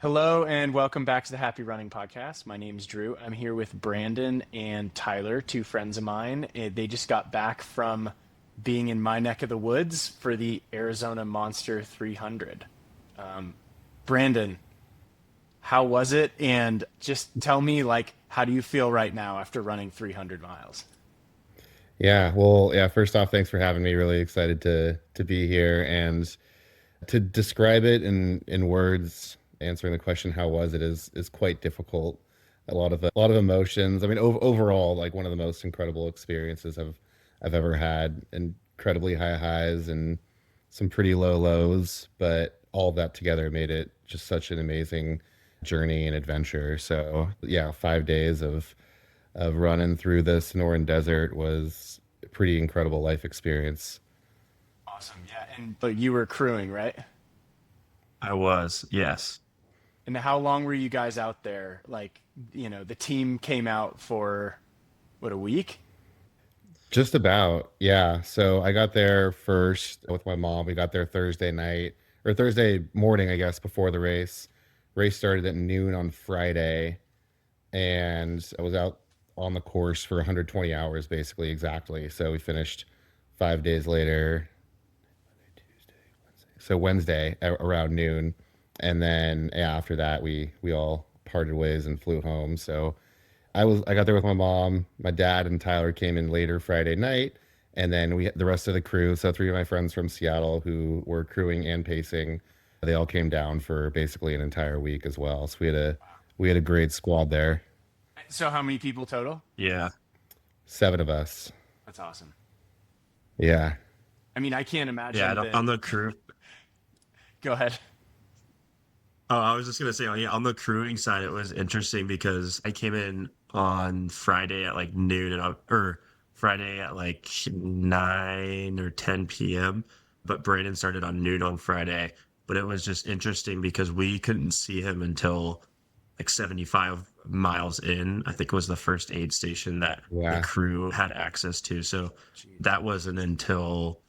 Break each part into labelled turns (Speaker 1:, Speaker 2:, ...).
Speaker 1: Hello and welcome back to the Happy Running Podcast. My name's Drew. I'm here with Brandon and Tyler, two friends of mine. They just got back from being in my neck of the woods for the Arizona Monster 300. Brandon, how was it? And just tell me, how do you feel right now after running 300 miles?
Speaker 2: Yeah, first off, thanks for having me. Really excited to be here and to describe it in words, answering the question how was it is quite difficult. A lot of emotions. I mean, overall, like one of the most incredible experiences I've ever had. Incredibly high highs and some pretty low lows, but all of that together made it just such an amazing journey and adventure. So, yeah, 5 days of running through the Sonoran Desert was a pretty incredible life experience.
Speaker 1: Awesome. Yeah. And but you were crewing, right?
Speaker 3: I was, yes.
Speaker 1: And how long were you guys out there? The team came out for what, a week?
Speaker 2: Just about, yeah. So I got there first with my mom. We got there Thursday night or Thursday morning, I guess, before the race. Race started at noon on Friday, and I was out on the course for 120 hours, basically, exactly. So we finished 5 days later, so Wednesday around noon, and then yeah, after that we all parted ways and flew home. So I got there with my mom, my dad, and Tyler came in later Friday night, and then we the rest of the crew. So three of my friends from Seattle who were crewing and pacing, they all came down for basically an entire week as well. So we had a great squad there,
Speaker 1: So how many people total?
Speaker 3: Yeah.
Speaker 2: 7 of us.
Speaker 1: That's awesome.
Speaker 2: Yeah,
Speaker 1: I mean, I can't
Speaker 3: Yeah.
Speaker 1: imagine that.
Speaker 3: On the crew.
Speaker 1: Go ahead.
Speaker 3: Oh, I was just gonna say, yeah, on the crewing side, it was interesting because I came in on Friday at like noon or Friday at like 9 or 10 p.m. But Brandon started on noon on Friday. But it was just interesting because we couldn't see him until like 75 miles in. I think it was the first aid station that the
Speaker 2: yeah,
Speaker 3: crew had access to. So that wasn't until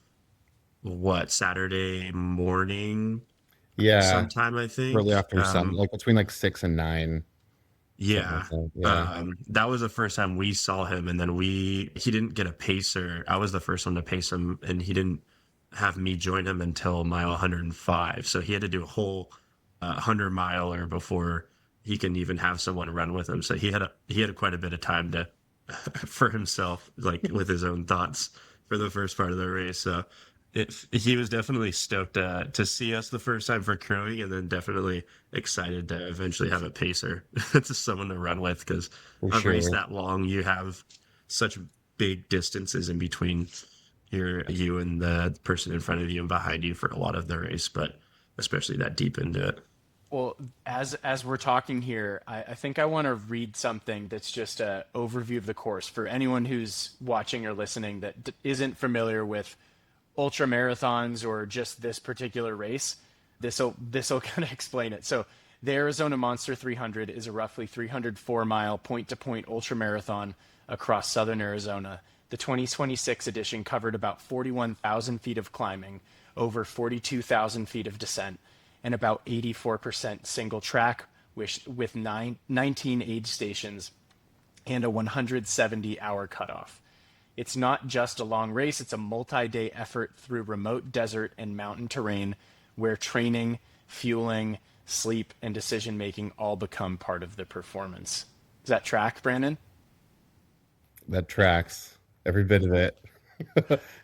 Speaker 3: Saturday morning
Speaker 2: yeah.
Speaker 3: sometime, I think.
Speaker 2: Shortly after sun, like between like 6 and 9, something like
Speaker 3: Yeah.
Speaker 2: that. Yeah.
Speaker 3: That was the first time we saw him, and then he didn't get a pacer. I was the first one to pace him, and he didn't have me join him until mile 105. So he had to do a whole 100 miler before he can even have someone run with him. So he had quite a bit of time to for himself, like with his own thoughts for the first part of the race. So he was definitely stoked to see us the first time for crewing, and then definitely excited to eventually have a pacer to someone to run with because
Speaker 2: For
Speaker 3: a race
Speaker 2: sure.
Speaker 3: that long, you have such big distances in between you and the person in front of you and behind you for a lot of the race, but especially that deep into it.
Speaker 1: Well, as we're talking here, I think I want to read something that's just a overview of the course for anyone who's watching or listening that isn't familiar with ultra marathons or just this particular race. This will kind of explain it. So, the Arizona Monster 300 is a roughly 304-mile point-to-point ultra marathon across southern Arizona. The 2026 edition covered about 41,000 feet of climbing, over 42,000 feet of descent, and about 84% single track with 19 aid stations and a 170-hour cutoff. It's not just a long race, it's a multi day effort through remote desert and mountain terrain where training, fueling, sleep, and decision making all become part of the performance. Does that track, Brandon?
Speaker 2: That tracks every bit of it,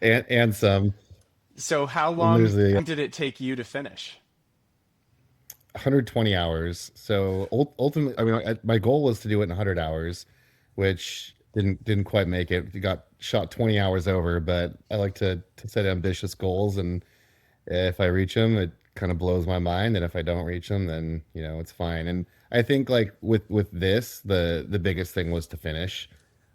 Speaker 2: and some.
Speaker 1: So, how
Speaker 2: And
Speaker 1: long
Speaker 2: there's the
Speaker 1: did it take you to finish?
Speaker 2: 120 hours. So ultimately, I mean, my goal was to do it in 100 hours, which didn't quite make it. We got shot 20 hours over, but I like to set ambitious goals, and if I reach them, it kind of blows my mind, and if I don't reach them, then it's fine. And I think like with this, the biggest thing was to finish.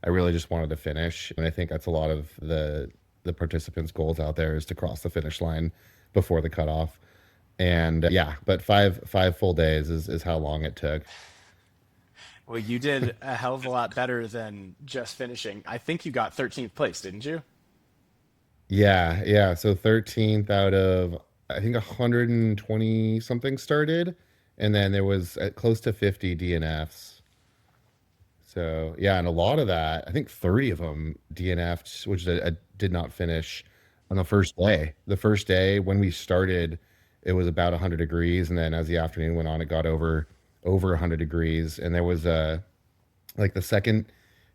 Speaker 2: I really just wanted to finish, and I think that's a lot of the participants' goals out there is to cross the finish line before the cutoff. And yeah, but five full days is how long it took.
Speaker 1: Well, you did a hell of a lot better than just finishing. I think you got 13th place, didn't you?
Speaker 2: Yeah, yeah. So 13th out of I think 120 something started, and then there was close to 50 DNFs. So yeah, and a lot of that, I think 30 of them DNF'd, which I did not finish on the first day. The first day when we started, it was about 100 degrees, and then as the afternoon went on, it got over 100 degrees, and there was a like the second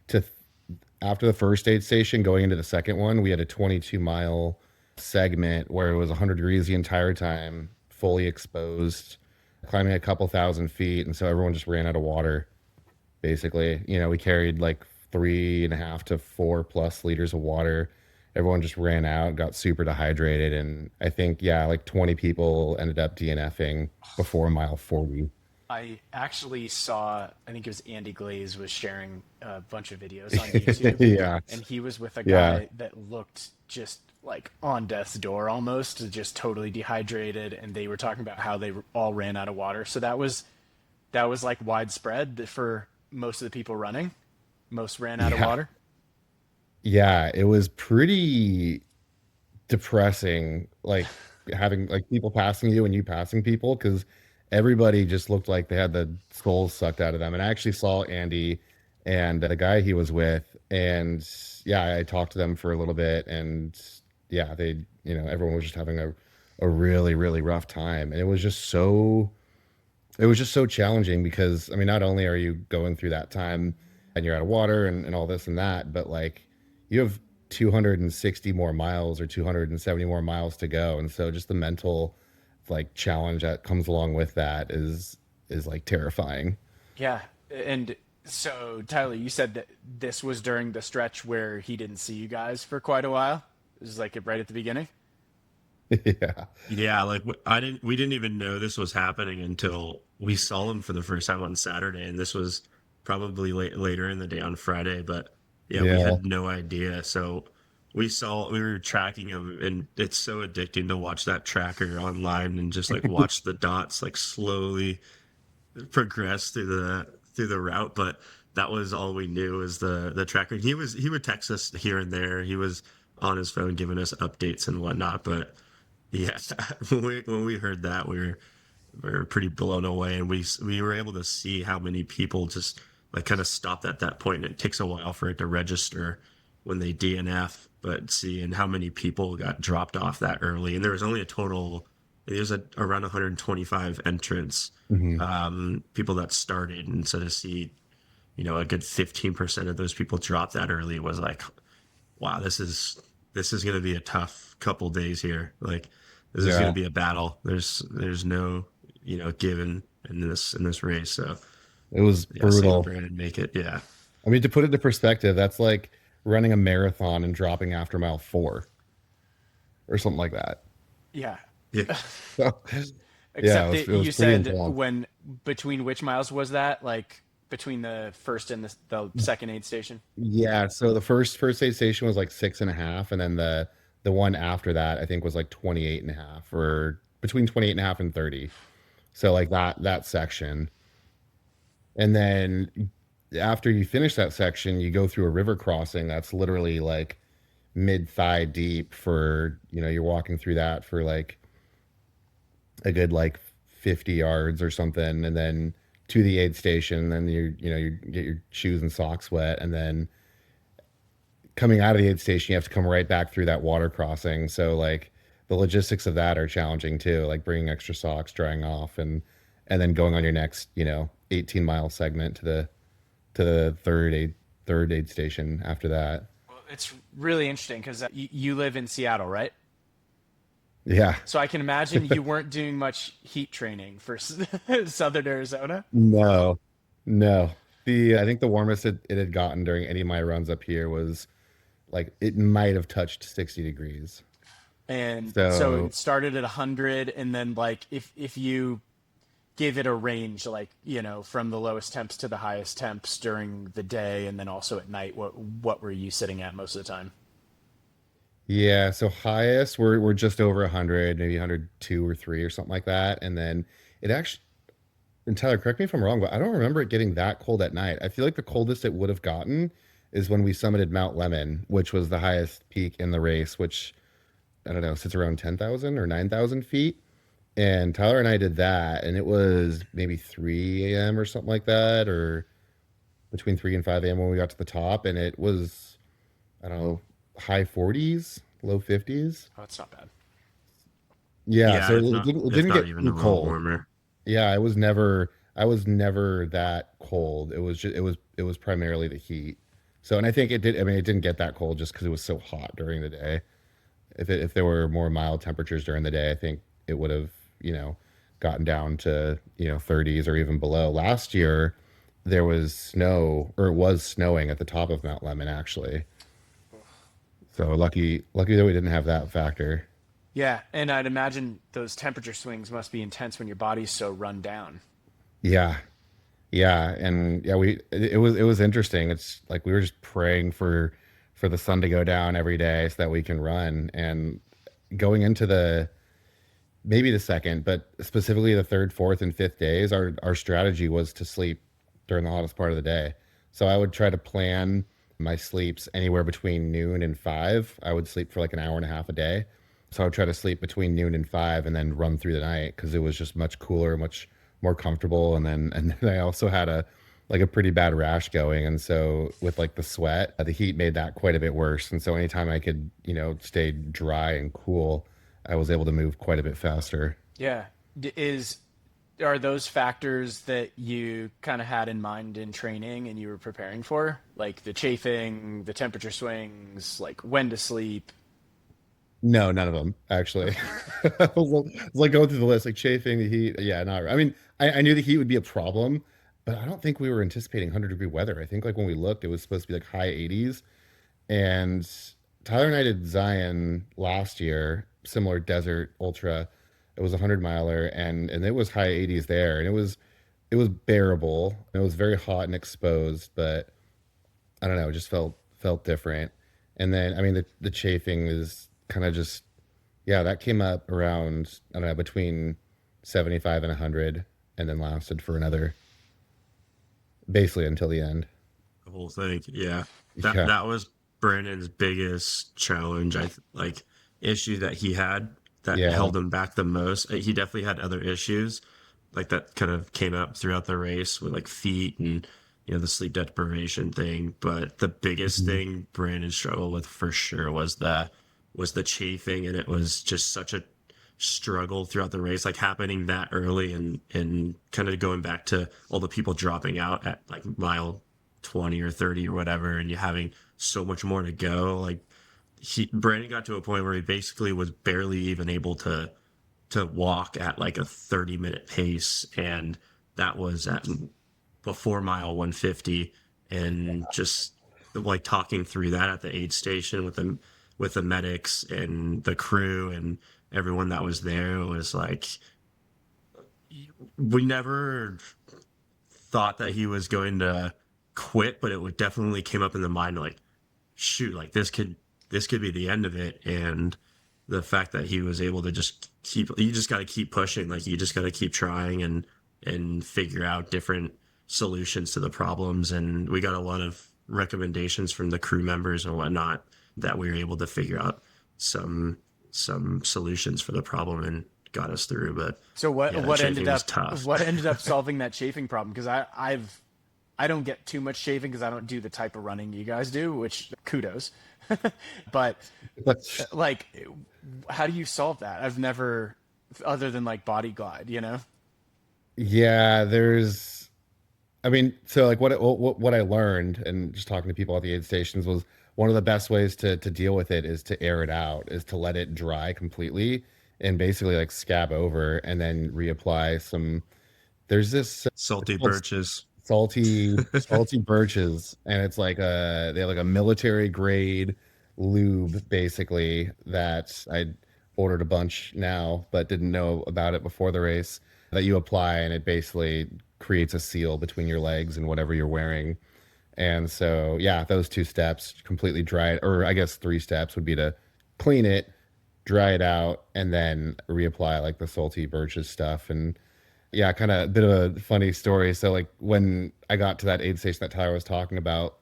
Speaker 2: to after the first aid station going into the second one, we had a 22-mile segment where it was 100 degrees the entire time, fully exposed, climbing a couple thousand feet, and so everyone just ran out of water basically. We carried like 3.5 to 4+ liters of water. Everyone just ran out, got super dehydrated, and I think yeah, like 20 people ended up DNFing before mile 40.
Speaker 1: I actually saw, I think it was Andy Glaze was sharing a bunch of videos on YouTube,
Speaker 2: Yeah,
Speaker 1: and he was with a
Speaker 2: yeah,
Speaker 1: guy that looked just like on death's door almost, just totally dehydrated, and they were talking about how they all ran out of water. So that was like widespread for most of the people running. Most ran out of
Speaker 2: yeah,
Speaker 1: water.
Speaker 2: yeah. It was pretty depressing, like having like people passing you and you passing people, because everybody just looked like they had the souls sucked out of them. And I actually saw Andy and the guy he was with, and yeah, I talked to them for a little bit, and yeah, everyone was just having a really, really rough time. And it was just so challenging because I mean, not only are you going through that time and you're out of water and all this and that, but like you have 260 more miles or 270 more miles to go. And so just the mental like challenge that comes along with that is like terrifying.
Speaker 1: Yeah, and so Tyler, you said that this was during the stretch where he didn't see you guys for quite a while. It was like right at the beginning.
Speaker 2: Yeah.
Speaker 3: Yeah, like we didn't even know this was happening until we saw him for the first time on Saturday, and this was probably later in the day on Friday. But yeah, we
Speaker 2: Yeah.
Speaker 3: had no idea. So we were tracking him, and it's so addicting to watch that tracker online and just like watch the dots like slowly progress through the route. But that was all we knew is the tracker. He would text us here and there. He was on his phone giving us updates and whatnot, but. Yeah, when we heard that, we were pretty blown away, and we were able to see how many people just like kind of stopped at that point. It takes a while for it to register when they DNF, but seeing how many people got dropped off that early, and there was only a total. There's around 125 entrants,
Speaker 2: Hmm.
Speaker 3: people that started, and so to see, a good 15% of those people drop that early was like, wow, this is going to be a tough couple days here. Like this is going
Speaker 2: Yeah.
Speaker 3: to be a battle. There's no given in this race. So
Speaker 2: It was
Speaker 3: yeah, seeing
Speaker 2: brutal.
Speaker 3: Brandon make it, yeah,
Speaker 2: I mean, to put it into perspective, that's like running a marathon and dropping after mile 4 or something like that.
Speaker 1: Yeah,
Speaker 3: yeah,
Speaker 2: So, yeah,
Speaker 1: except
Speaker 2: it
Speaker 1: that
Speaker 2: was
Speaker 1: you
Speaker 2: pretty
Speaker 1: said
Speaker 2: intense.
Speaker 1: when between which miles was that? Like between the first and the second aid station?
Speaker 2: Yeah, so the first aid station was like 6.5, and then the one after that I think was like 28.5, or between 28.5 and 30. So like that section. And then after you finish that section, you go through a river crossing that's literally like mid thigh deep for, you're walking through that for like a good like 50 yards or something, and then to the aid station, then you get your shoes and socks wet, and then coming out of the aid station, you have to come right back through that water crossing. So like the logistics of that are challenging too, like bringing extra socks, drying off, and then going on your next, 18-mile segment to the third aid station after that.
Speaker 1: Well, it's really interesting because you live in Seattle, right?
Speaker 2: Yeah.
Speaker 1: So I can imagine you weren't doing much heat training for Southern Arizona.
Speaker 2: No. No. I think the warmest it had gotten during any of my runs up here was like it might have touched 60 degrees.
Speaker 1: And so
Speaker 2: So
Speaker 1: it started at 100, and then like if you give it a range, like from the lowest temps to the highest temps during the day, and then also at night, what were you sitting at most of the time?
Speaker 2: yeah, so highest we're just over 100, maybe 102 or 3 or something like that. And then it actually, and Tyler, correct me if I'm wrong, but I don't remember it getting that cold at night. I feel like the coldest it would have gotten is when we summited Mount Lemon, which was the highest peak in the race, which I don't know, sits around 10,000 or 9,000 feet. And Tyler and I did that, and it was maybe 3 a.m. or something like that, or between 3 and 5 a.m. when we got to the top, and it was, I don't know, high 40s, low 50s.
Speaker 1: Oh, it's not bad.
Speaker 2: Yeah,
Speaker 3: Yeah,
Speaker 2: so
Speaker 3: if
Speaker 2: it
Speaker 3: if
Speaker 2: didn't
Speaker 3: not
Speaker 2: get
Speaker 3: even
Speaker 2: too
Speaker 3: a little
Speaker 2: cold.
Speaker 3: warmer.
Speaker 2: Yeah, I was never that cold. It was just it was primarily the heat. So, and I think it did. I mean, it didn't get that cold just because it was so hot during the day. If there were more mild temperatures during the day, I think it would have, gotten down to, 30s or even below. Last year, there was snow, or it was snowing at the top of Mount Lemon actually. So lucky that we didn't have that factor.
Speaker 1: Yeah, and I'd imagine those temperature swings must be intense when your body's so run down.
Speaker 2: Yeah, yeah, and yeah, it was interesting. It's like we were just praying for the sun to go down every day so that we can run. And going into the maybe the second, but specifically the third, fourth, and fifth days, our strategy was to sleep during the hottest part of the day. So I would try to plan my sleeps anywhere between noon and 5. I would sleep for like an hour and a half a day. So I would try to sleep between noon and 5 and then run through the night because it was just much cooler, much more comfortable. And then I also had a pretty bad rash going. And so with like the sweat, the heat made that quite a bit worse. And so anytime I could, stay dry and cool, I was able to move quite a bit faster.
Speaker 1: Yeah. Is are those factors that you kind of had in mind in training and you were preparing for? Like the chafing, the temperature swings, like when to sleep?
Speaker 2: No, none of them actually. I was like going through the list, like chafing the heat. Yeah, not. I mean, I knew the heat would be a problem, but I don't think we were anticipating 100-degree weather. I think like when we looked, it was supposed to be like high 80s. And Tyler and I did Zion last year, similar desert ultra. It was a 100 miler, and it was high 80s there, and it was bearable. It was very hot and exposed, but I don't know, it just felt different. And then I mean the chafing is kind of just, yeah, that came up around, I don't know, between 75 and 100, and then lasted for another, basically until the end.
Speaker 3: The whole thing. Yeah. That
Speaker 2: Yeah.
Speaker 3: that was Brandon's biggest challenge, like issue that he had that
Speaker 2: Yeah.
Speaker 3: held him back the most. He definitely had other issues like that kind of came up throughout the race with like feet and the sleep deprivation thing. But the biggest
Speaker 2: Mhm.
Speaker 3: thing Brandon struggled with for sure was the chafing, and it was just such a struggle throughout the race, like happening that early, and kind of going back to all the people dropping out at like mile 20 or 30 or whatever, and you having so much more to go. Like Brandon got to a point where he basically was barely even able to walk at like a 30-minute pace, and that was at before mile 150. And just like talking through that at the aid station with the medics and the crew and everyone that was there, it was like we never thought that he was going to quit, but it would definitely came up in the mind like, shoot, like this could be the end of it. And the fact that he was able to just keep, you just got to keep pushing, like you just got to keep trying and figure out different solutions to the problems. And we got a lot of recommendations from the crew members and whatnot that we were able to figure out some some solutions for the problem and got us through. But
Speaker 1: So
Speaker 3: yeah, that chafing was tough.
Speaker 1: what ended up solving that chafing problem? Because I don't get too much chafing because I don't do the type of running you guys do, which kudos. But
Speaker 2: That's
Speaker 1: like, how do you solve that? I've never, other than like body glide, you know?
Speaker 2: yeah, there's I mean, so like what I learned and just talking to people at the aid stations was one of the best ways to deal with it is to air it out, is to let it dry completely and basically like scab over and then reapply some. There's this it's
Speaker 3: Salty
Speaker 2: called
Speaker 3: birches.
Speaker 2: salty birches, and it's like they have like a military grade lube basically that I ordered a bunch now but didn't know about it before the race, that you apply, and it basically creates a seal between your legs and whatever you're wearing. And so yeah, those two steps, completely dry it, or I guess three steps would be to clean it, dry it out, and then reapply like the salty birches stuff. And yeah, kind of a bit of a funny story. So like when I got to that aid station that Tyler was talking about,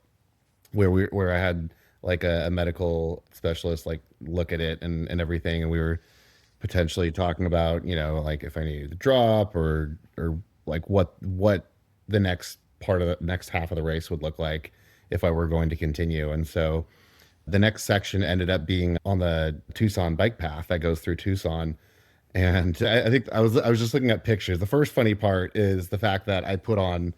Speaker 2: where I had like a medical specialist like look at it and everything, and we were potentially talking about, like if I needed to drop or like what the next part of the next half of the race would look like if I were going to continue. And so the next section ended up being on the Tucson bike path that goes through Tucson. And I think I was just looking at pictures. The first funny part is the fact that I put on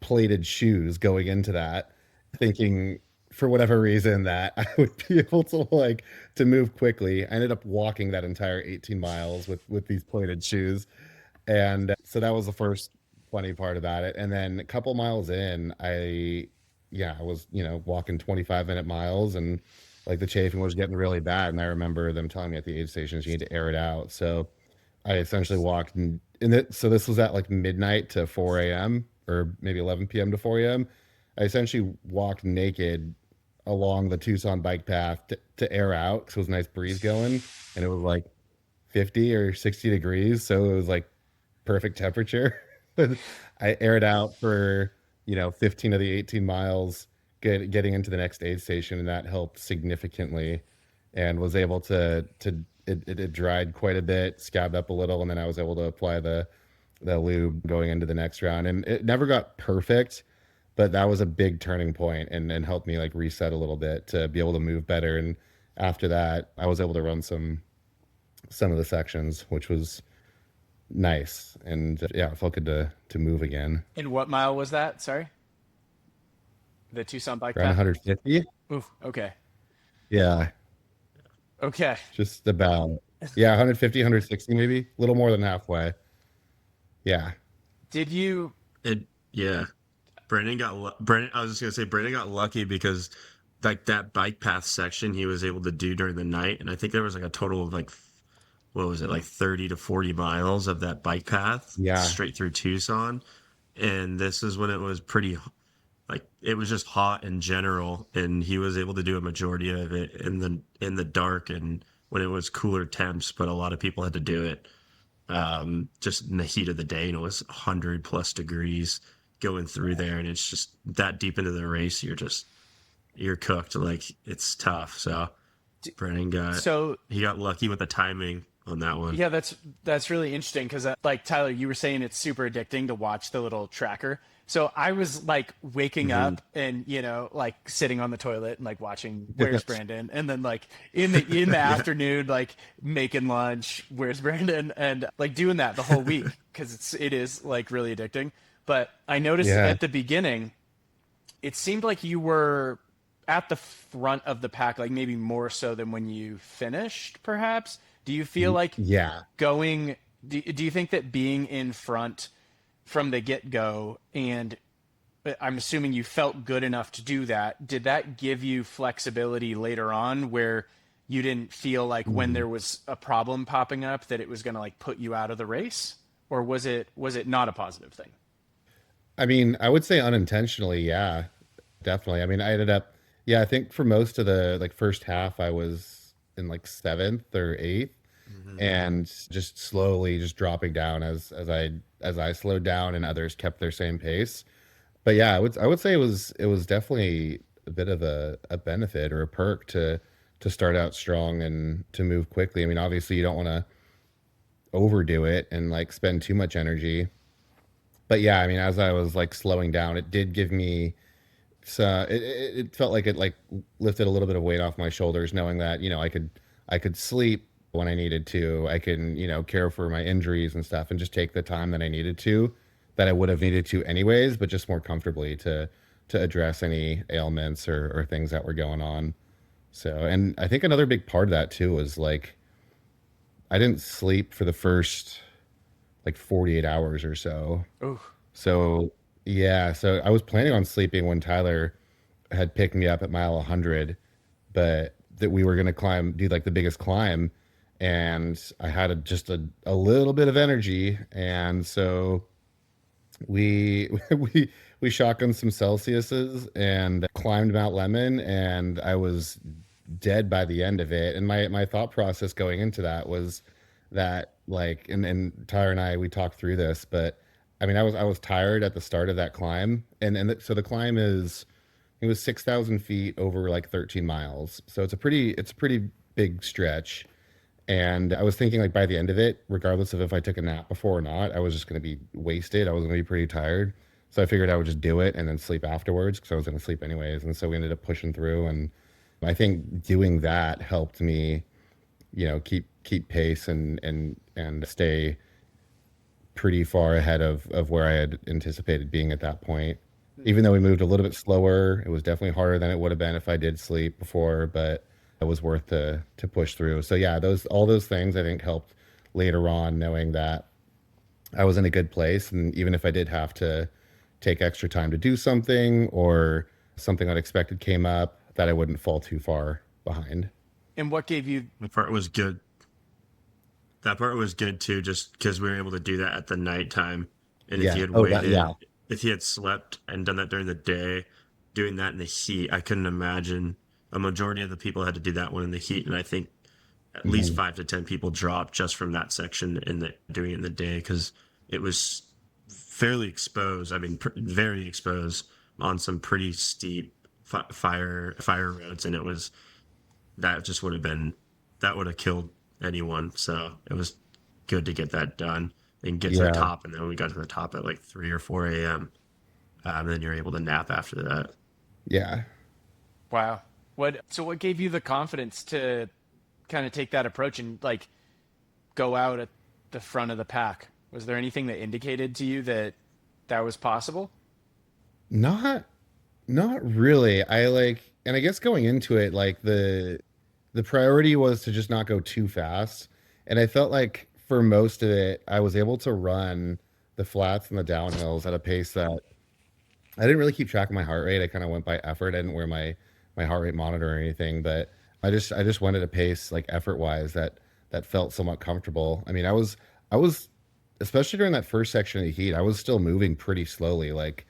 Speaker 2: plated shoes going into that, thinking for whatever reason that I would be able to to move quickly. I ended up walking that entire 18 miles with these plated shoes. And so that was the first funny part about it. And then a couple miles in, I was, walking 25-minute miles, and like the chafing was getting really bad. And I remember them telling me at the aid stations, you need to air it out. So I essentially walked so this was at like midnight to 4 a.m. or maybe 11 p.m. to 4 a.m. I essentially walked naked along the Tucson bike path to air out because it was a nice breeze going, and it was like 50 or 60 degrees. So it was like perfect temperature. I aired out for, 15 of the 18 miles, getting into the next aid station, and that helped significantly, and was able it dried quite a bit, scabbed up a little, and then I was able to apply the lube going into the next round. And it never got perfect, but that was a big turning point and helped me like reset a little bit to be able to move better. And after that, I was able to run some of the sections, which was nice. And yeah, it felt good to move again.
Speaker 1: And what mile was that? Sorry, the Tucson bike
Speaker 2: Around
Speaker 1: path.
Speaker 2: 150.
Speaker 1: Oof. Okay.
Speaker 2: Yeah,
Speaker 1: Okay.
Speaker 2: just about. Yeah, 150, 160 maybe, a little more than halfway. Yeah.
Speaker 1: Did you?
Speaker 3: It yeah. Brandon. I was just gonna say Brandon got lucky because like that bike path section he was able to do during the night, and I think there was like a total of like what was it, like 30 to 40 miles of that bike path
Speaker 2: Yeah.
Speaker 3: straight through Tucson. And this is when it was pretty like it was just hot in general, and he was able to do a majority of it in the dark and when it was cooler temps, but a lot of people had to do it just in the heat of the day, and it was 100 plus degrees going through there, and it's just that deep into the race you're cooked. Like it's tough. So Brennan
Speaker 1: So
Speaker 3: he got lucky with the timing on that one.
Speaker 1: yeah, that's really interesting because like Tyler, you were saying it's super addicting to watch the little tracker. So I was like waking
Speaker 3: Hmm.
Speaker 1: up and like sitting on the toilet and like watching Where's Brandon, and then like in the
Speaker 3: Yeah.
Speaker 1: afternoon like making lunch, Where's Brandon, and like doing that the whole week because it is like really addicting. But I noticed
Speaker 2: Yeah.
Speaker 1: at the beginning it seemed like you were at the front of the pack, like maybe more so than when you finished, perhaps. Do you feel like
Speaker 2: Yeah.
Speaker 1: going, do you think that being in front from the get go, and I'm assuming you felt good enough to do that, did that give you flexibility later on where you didn't feel like when
Speaker 2: Mhm.
Speaker 1: there was a problem popping up that it was going to like put you out of the race? Or was it not a positive thing?
Speaker 2: I mean, I would say unintentionally, yeah, definitely. I mean, I ended up, yeah, I think for most of the like first half, I was in like seventh or eighth,
Speaker 3: Hmm.
Speaker 2: and just slowly just dropping down as I slowed down and others kept their same pace. But yeah, I would say it was definitely a bit of a benefit or a perk to start out strong and to move quickly. I mean, obviously you don't want to overdo it and like spend too much energy. But yeah, I mean, as I was like slowing down, it did give me it felt like it like lifted a little bit of weight off my shoulders, knowing that I could sleep when I needed to. I can care for my injuries and stuff, and just take the time that I needed to, that I would have needed to anyways, but just more comfortably to address any ailments or things that were going on. So, and I think another big part of that too was like I didn't sleep for the first like 48 hours or so.
Speaker 1: Oh,
Speaker 2: So yeah, so I was planning on sleeping when Tyler had picked me up at mile 100, but that we were going to do like the biggest climb, and I had just a little bit of energy, and so we we shotgunned some Celsiuses and climbed Mount Lemon, and I was dead by the end of it. And my thought process going into that was that like, and Tyler and I we talked through this, but I mean I was tired at the start of that climb, so the climb is it was 6,000 feet over like 13 miles, so it's a pretty big stretch. And I was thinking like by the end of it, regardless of if I took a nap before or not, I was just going to be wasted. I was going to be pretty tired. So I figured I would just do it and then sleep afterwards because I was going to sleep anyways. And so we ended up pushing through. And I think doing that helped me, keep pace and stay pretty far ahead of where I had anticipated being at that point. Even though we moved a little bit slower, it was definitely harder than it would have been if I did sleep before, but it was worth to push through. So yeah, those all those things I think helped later on, knowing that I was in a good place, and even if I did have to take extra time to do something or something unexpected came up, that I wouldn't fall too far behind.
Speaker 1: And what gave you
Speaker 3: The part was good. That part was good too, just because we were able to do that at the nighttime. And if he
Speaker 2: Yeah.
Speaker 3: had
Speaker 2: Oh, that. Yeah.
Speaker 3: waited, if he had slept and done that during the day, doing that in the heat, I couldn't imagine. A majority of the people had to do that one in the heat, and I think at least
Speaker 2: Mhm.
Speaker 3: 5 to 10 people dropped just from that section in the doing it in the day because it was fairly exposed. I mean, very exposed on some pretty steep fire roads, and it was that just would have been that would have killed anyone. So it was good to get that done and get to the
Speaker 2: Yeah.
Speaker 3: top. And then we got to the top at like 3 or 4 a.m. And then you're able to nap after that.
Speaker 2: Yeah.
Speaker 1: wow? What gave you the confidence to kind of take that approach and like go out at the front of the pack? Was there anything that indicated to you that that was possible?
Speaker 2: Not Not really. And I guess going into it, like the priority was to just not go too fast. And I felt like for most of it, I was able to run the flats and the downhills at a pace that I didn't really keep track of my heart rate. I kind of went by effort. I didn't wear my heart rate monitor or anything, but I just went at a pace like effort wise that felt somewhat comfortable. I mean, I was especially during that first section of the heat, I was still moving pretty slowly. Like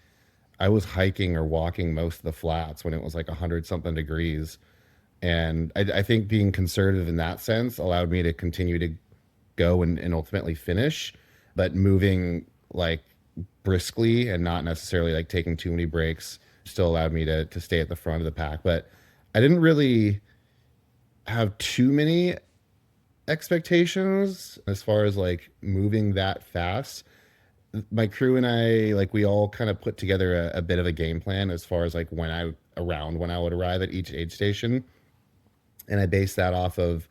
Speaker 2: I was hiking or walking most of the flats when it was like 100 something degrees. And I think being conservative in that sense allowed me to continue to go and ultimately finish, but moving like briskly and not necessarily like taking too many breaks still allowed me to stay at the front of the pack. But I didn't really have too many expectations as far as like moving that fast. My crew and I, like, we all kind of put together a bit of a game plan as far as like when I would arrive at each aid station, and I based that off of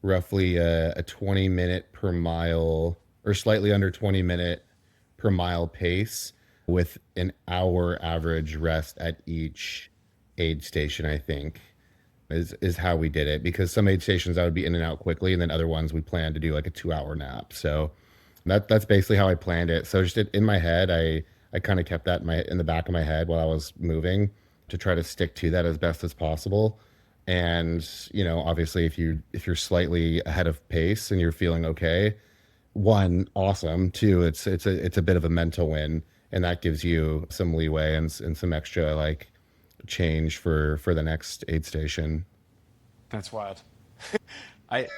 Speaker 2: roughly a 20-minute per mile or slightly under 20-minute per mile pace with an hour average rest at each aid station. I think is how we did it, because some aid stations I would be in and out quickly, and then other ones we planned to do like a 2 hour nap. So that's basically how I planned it. So just in my head, I kind of kept that in the back of my head while I was moving to try to stick to that as best as possible. And obviously, if you're slightly ahead of pace and you're feeling okay, one, awesome. Two, it's a bit of a mental win, and that gives you some leeway and some extra like change for the next aid station.
Speaker 1: That's wild. I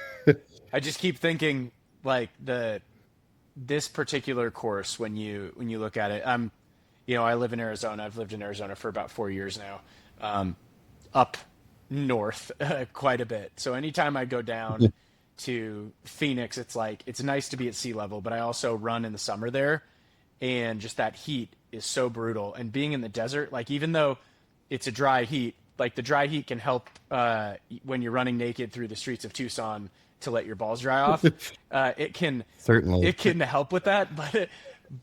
Speaker 1: I just keep thinking like the this particular course when you look at it. I live in Arizona. I've lived in Arizona for about 4 years now. Up north quite a bit. So anytime I go down to Phoenix, it's like it's nice to be at sea level, but I also run in the summer there, and just that heat is so brutal. And being in the desert, like even though it's a dry heat, like the dry heat can help when you're running naked through the streets of Tucson to let your balls dry off. It can
Speaker 2: Certainly.
Speaker 1: it can help with that,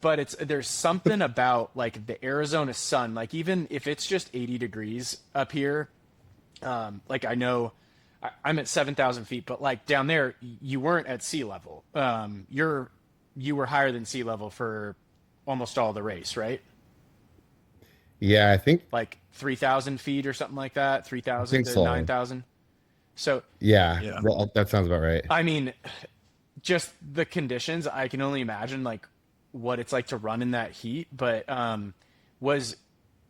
Speaker 1: but it's there's something about like the Arizona sun, like even if it's just 80 degrees up here, like I know I'm at 7,000 feet, but like down there, you weren't at sea level. You were higher than sea level for almost all the race, right?
Speaker 2: Yeah,
Speaker 1: Like 3,000 feet or something like that,
Speaker 2: I
Speaker 1: 3,000
Speaker 2: think
Speaker 1: to
Speaker 2: so.
Speaker 1: 9,000. So,
Speaker 2: Yeah,
Speaker 3: Yeah.
Speaker 2: well, that sounds about right.
Speaker 1: I mean, just the conditions, I can only imagine like what it's like to run in that heat. But was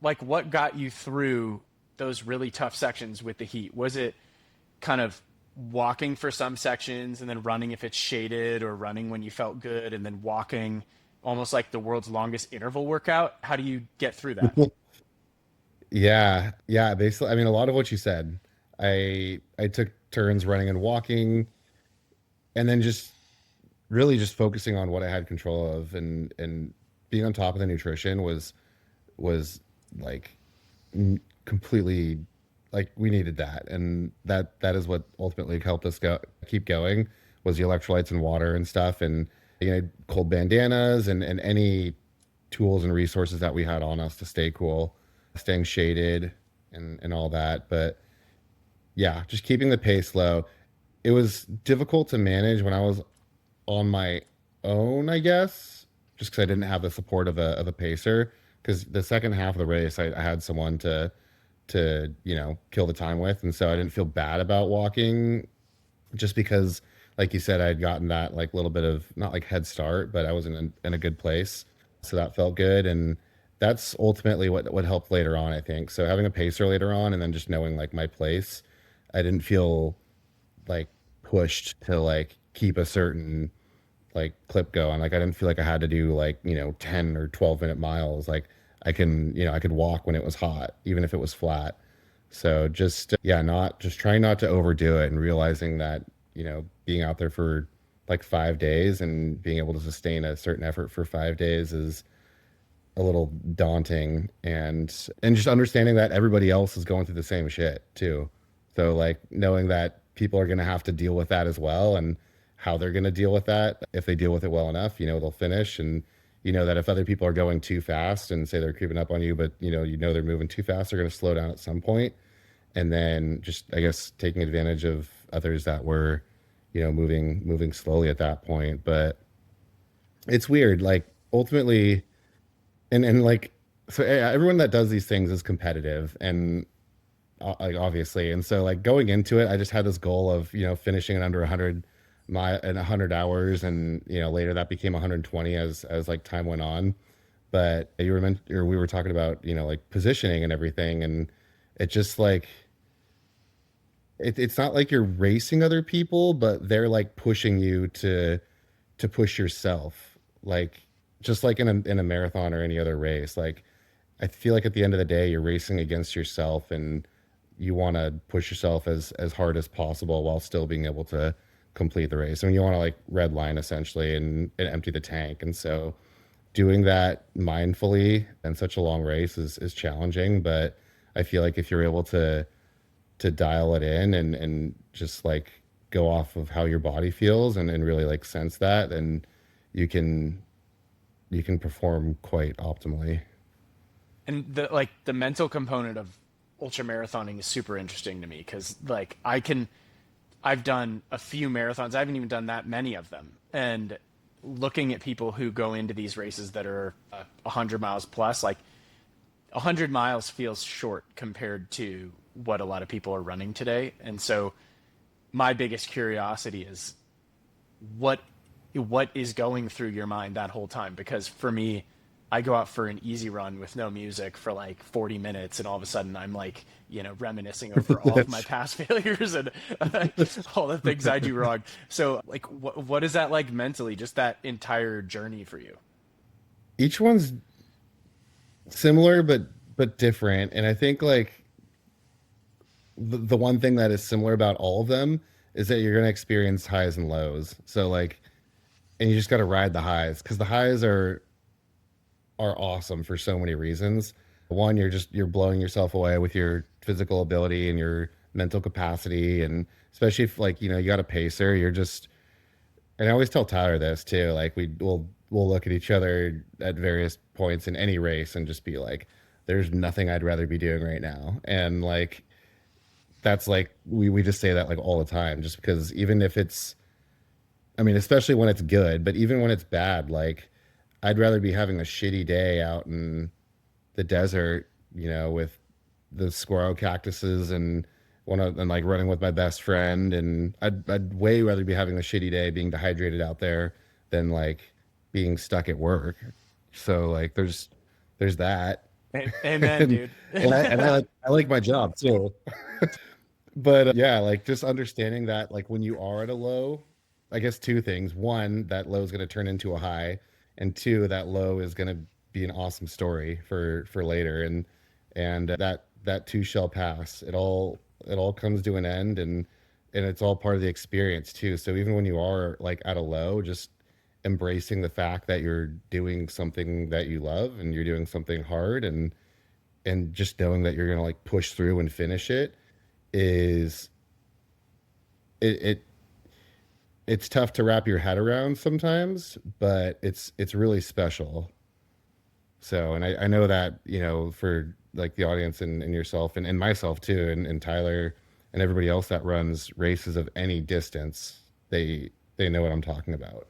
Speaker 1: like what got you through those really tough sections with the heat? Was it kind of walking for some sections and then running if it's shaded, or running when you felt good and then walking almost like the world's longest interval workout? How do you get through that?
Speaker 2: Yeah, yeah. Basically, I mean, a lot of what you said. I took turns running and walking. and then just really just focusing on what I had control of, and being on top of the nutrition was like completely, like we needed that, and that is what ultimately helped us go keep going, was the electrolytes and water and stuff, and cold bandanas and any tools and resources that we had on us to stay cool, staying shaded and all that. But yeah, just keeping the pace low. It was difficult to manage when I was on my own, I guess, just because I didn't have the support of a pacer. Because the second half of the race, I had someone to kill the time with, and so I didn't feel bad about walking, just because, like you said, I had gotten that like little bit of, not like head start, but I was in a good place, so that felt good, and that's ultimately what helped later on, I think. So having a pacer later on, and then just knowing like my place, I didn't feel like pushed to like keep a certain like clip going. Like I didn't feel like I had to do like, 10 or 12-minute miles. Like I could walk when it was hot, even if it was flat. So just, yeah, not just trying not to overdo it, and realizing that, being out there for like 5 days and being able to sustain a certain effort for 5 days is a little daunting, and just understanding that everybody else is going through the same shit too. So like knowing that people are going to have to deal with that as well, and how they're going to deal with that, if they deal with it well enough, they'll finish. And that if other people are going too fast and say they're creeping up on you, but they're moving too fast, they're going to slow down at some point. And then just, I guess, taking advantage of others that were moving slowly at that point. But it's weird, like ultimately, and like, so everyone that does these things is competitive, and like obviously, and so like going into it, I just had this goal of finishing in under 100 in 100 hours, and later that became 120 as like time went on. But or we were talking about like positioning and everything, and it just like it's not like you're racing other people, but they're like pushing you to push yourself, like just like in a marathon or any other race. Like I feel like at the end of the day, you're racing against yourself, and you want to push yourself as hard as possible while still being able to complete the race. I mean, you want to like red line essentially, and empty the tank. And so doing that mindfully in such a long race is challenging. But I feel like if you're able to dial it in, and just like go off of how your body feels, and really like sense that, then you can you can perform quite optimally.
Speaker 1: And the mental component of ultra marathoning is super interesting to me because like I've done a few marathons. I haven't even done that many of them. And looking at people who go into these races that are 100 miles plus, like 100 miles feels short compared to what a lot of people are running today. And so my biggest curiosity is what what is going through your mind that whole time, because for me, I go out for an easy run with no music for like 40 minutes, and all of a sudden I'm like, reminiscing over all of my
Speaker 2: That's
Speaker 1: past failures and all the things I do wrong. So like what is that like mentally, just that entire journey for you?
Speaker 2: Each one's similar, but different. And I think like the one thing that is similar about all of them is that you're going to experience highs and lows. So like, and you just got to ride the highs, because the highs are awesome for so many reasons. One, you're blowing yourself away with your physical ability and your mental capacity, and especially if like you got a pacer, you're just. And I always tell Tyler this too. Like we'll look at each other at various points in any race and just be like, "There's nothing I'd rather be doing right now," and like that's like we just say that like all the time, just because even if it's, I mean, especially when it's good, but even when it's bad, like I'd rather be having a shitty day out in the desert, with the squirrel cactuses, and like running with my best friend, and I'd way rather be having a shitty day being dehydrated out there than like being stuck at work. So like there's that.
Speaker 1: Amen,
Speaker 2: and
Speaker 1: dude.
Speaker 2: I like my job too. But yeah, like just understanding that like when you are at a low, I guess two things. One, that low is going to turn into a high, and two, that low is going to be an awesome story for later, and that too shall pass. It all comes to an end, and and it's all part of the experience too. So even when you are like at a low, just embracing the fact that you're doing something that you love and you're doing something hard, and just knowing that you're gonna like push through and finish it is it it's tough to wrap your head around sometimes, but it's really special. So, and I know that, for like the audience and yourself and myself too, and Tyler and everybody else that runs races of any distance, they know what I'm talking about.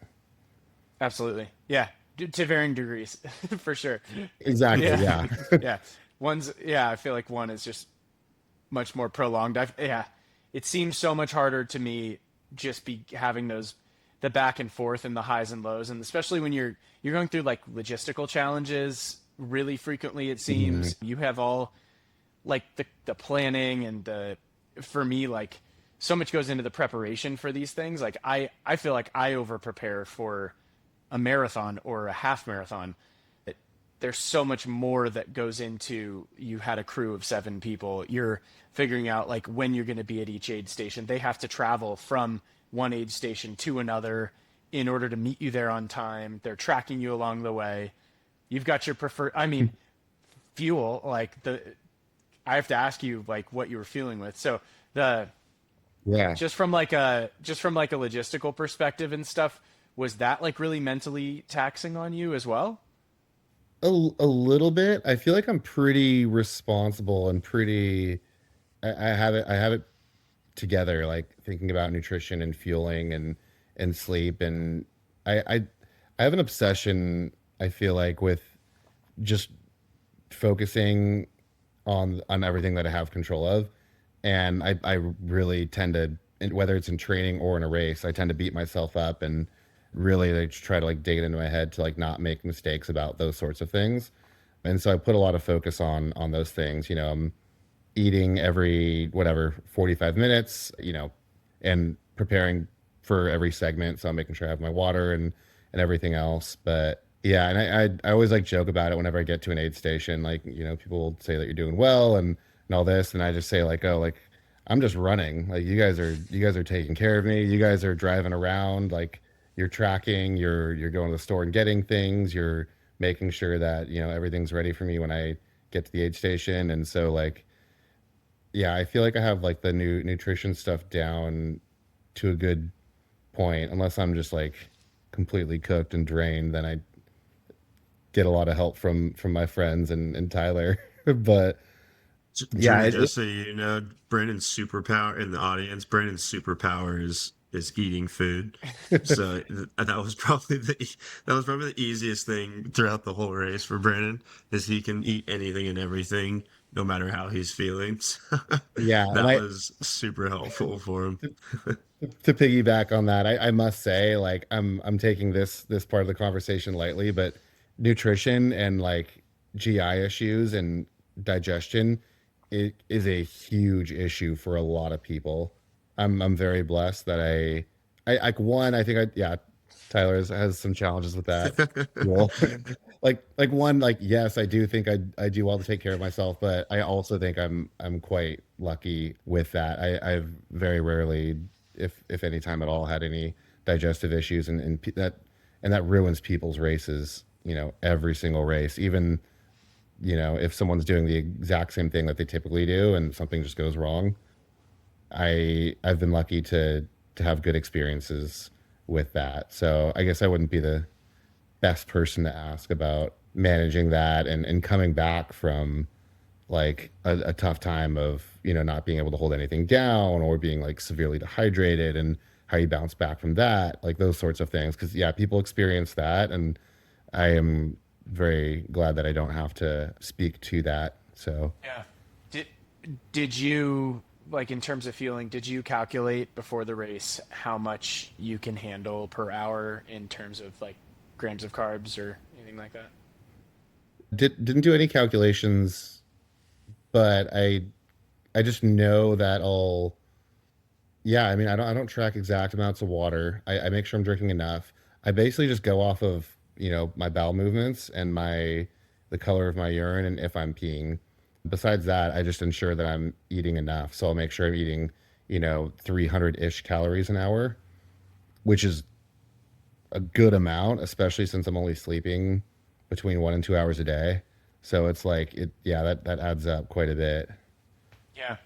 Speaker 1: Absolutely. Yeah. To varying degrees, for sure.
Speaker 2: Exactly.
Speaker 1: Yeah.
Speaker 2: Yeah.
Speaker 1: Yeah. Yeah, I feel like one is just much more prolonged. Yeah. It seems so much harder to me just be having the back and forth and the highs and lows, and especially when you're going through like logistical challenges really frequently, it
Speaker 2: Mhm.
Speaker 1: seems. You have all like the planning and for me, like, so much goes into the preparation for these things. Like I feel like I over prepare for a marathon or a half marathon. It, there's so much more that goes into. You had a crew of 7 people. You're figuring out like when you're going to be at each aid station. They have to travel from one aid station to another in order to meet you there on time. They're tracking you along the way. You've got your preferred, I mean, fuel. Like I have to ask you like what you were feeling with. So the
Speaker 2: Yeah.
Speaker 1: just from like a logistical perspective and stuff, was that like really mentally taxing on you as well?
Speaker 2: A little bit. I feel like I'm pretty responsible and pretty. I have it together, like thinking about nutrition and fueling and sleep, and I I I have an obsession. I feel like with just focusing on everything that I have control of, and I really tend to, and whether it's in training or in a race, I tend to beat myself up and really like try to like dig it into my head to like not make mistakes about those sorts of things. And so I put a lot of focus on those things. I'm eating every whatever 45 minutes, and preparing for every segment. So I'm making sure I have my water and everything else. But yeah, and I always like joke about it whenever I get to an aid station. Like, people will say that you're doing well and all this, and I just say like, oh, like I'm just running. Like you guys are taking care of me. You guys are driving around. Like you're tracking. You're going to the store and getting things. You're making sure that everything's ready for me when I get to the aid station. And so like, yeah, I feel like I have like the new nutrition stuff down to a good point, unless I'm just like completely cooked and drained, then I get a lot of help from my friends and Tyler. But yeah,
Speaker 3: Jimmy, just so you know, Brandon's superpower in the audience, Brandon's superpower is eating food. So that was probably the easiest thing throughout the whole race for Brandon, is he can eat anything and everything, no matter how he's feeling. So
Speaker 2: yeah, and
Speaker 3: that was super helpful for him.
Speaker 2: to piggyback on that, I must say, like I'm taking this part of the conversation lightly, but nutrition and like GI issues and digestion, it is a huge issue for a lot of people. I'm very blessed that I like one, I think yeah, Tyler has some challenges with that. Well, like one, like yes, I do think I do well to take care of myself, but I also think I'm quite lucky with that. I've very rarely, if any time at all, had any digestive issues, and that ruins people's races. Every single race, even if someone's doing the exact same thing that they typically do and something just goes wrong. I've been lucky to have good experiences with that. So I guess I wouldn't be the best person to ask about managing that and coming back from like a tough time of not being able to hold anything down or being like severely dehydrated, and how you bounce back from that, like those sorts of things, because yeah, people experience that, and I am very glad that I don't have to speak to that. So
Speaker 1: Yeah. Did did you like in terms of fueling, did you calculate before the race how much you can handle per hour in terms of like grams of carbs or anything like that?
Speaker 2: didn't do any calculations, but I just know that I'll. Yeah, I mean, I don't track exact amounts of water. I make sure I'm drinking enough. I basically just go off of, my bowel movements and the color of my urine and if I'm peeing. Besides that, I just ensure that I'm eating enough. So I'll make sure I'm eating, 300-ish calories an hour, which is a good amount, especially since I'm only sleeping between 1 and 2 hours a day. So it's like yeah, that adds up quite a bit.
Speaker 1: Yeah.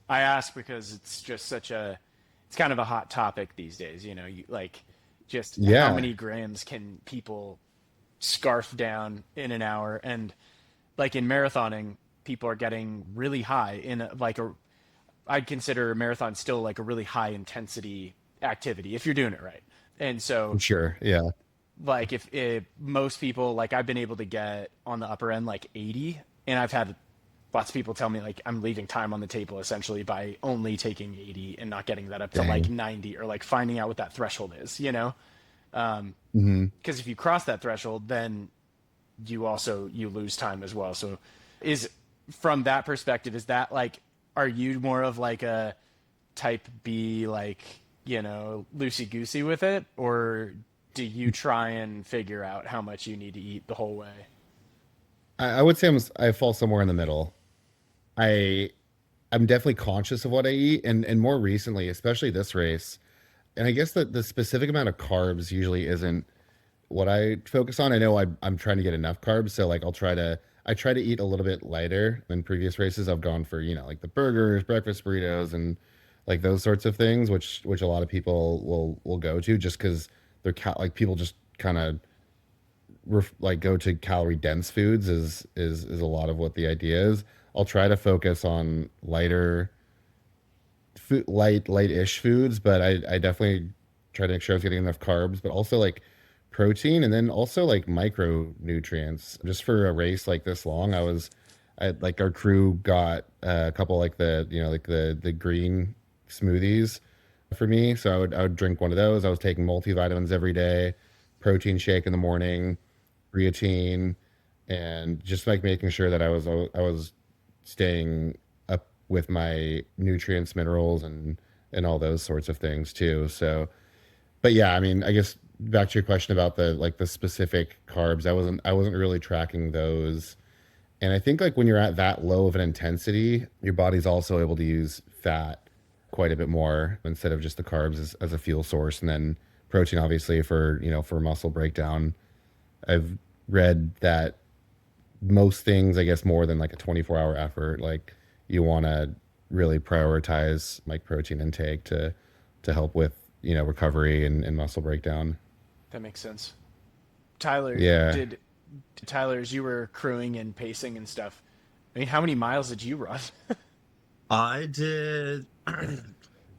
Speaker 1: I ask because it's just it's kind of a hot topic these days, like just how
Speaker 2: Yeah,
Speaker 1: many grams can people scarf down in an hour? And like in marathoning, people are getting really high I'd consider a marathon still like a really high intensity activity if you're doing it right. And so
Speaker 2: for sure. Yeah,
Speaker 1: like if most people, like I've been able to get on the upper end like 80, and I've had lots of people tell me like I'm leaving time on the table essentially by only taking 80 and not getting that up to like
Speaker 2: dang.
Speaker 1: 90, or like finding out what that threshold is.
Speaker 2: Hmm.
Speaker 1: Because if you cross that threshold, then you lose time as well. So is from that perspective, is that like, are you more of like a type B, like, loosey goosey with it, or do you try and figure out how much you need to eat the whole way?
Speaker 2: I would say I fall somewhere in the middle. I I'm definitely conscious of what I eat, and more recently, especially this race, and I guess that the specific amount of carbs usually isn't what I focus on. I know I'm trying to get enough carbs, so like I try to eat a little bit lighter. In previous races, I've gone for like the burgers, breakfast burritos, and like those sorts of things, which a lot of people will go to just because like people just kind of like go to calorie dense foods is a lot of what the idea is. I'll try to focus on lighter food, light-ish foods, but I definitely try to make sure I was getting enough carbs, but also like protein, and then also like micronutrients. Just for a race like this long, I like our crew got a couple like the green smoothies for me. So I would drink one of those. I was taking multivitamins every day, protein shake in the morning, creatine, and just like making sure that I was staying up with my nutrients, minerals, and all those sorts of things too. So, but yeah, I mean, I guess back to your question about the specific carbs, I wasn't really tracking those. And I think like when you're at that low of an intensity, your body's also able to use fat quite a bit more instead of just the carbs as a fuel source, and then protein obviously for muscle breakdown. I've read that most things, I guess, more than like a 24-hour effort, like you want to really prioritize like protein intake to help with recovery and muscle breakdown.
Speaker 1: That makes sense. Tyler,
Speaker 2: Yeah.
Speaker 1: Tyler, as you were crewing and pacing and stuff, I mean, how many miles did you run?
Speaker 3: I did.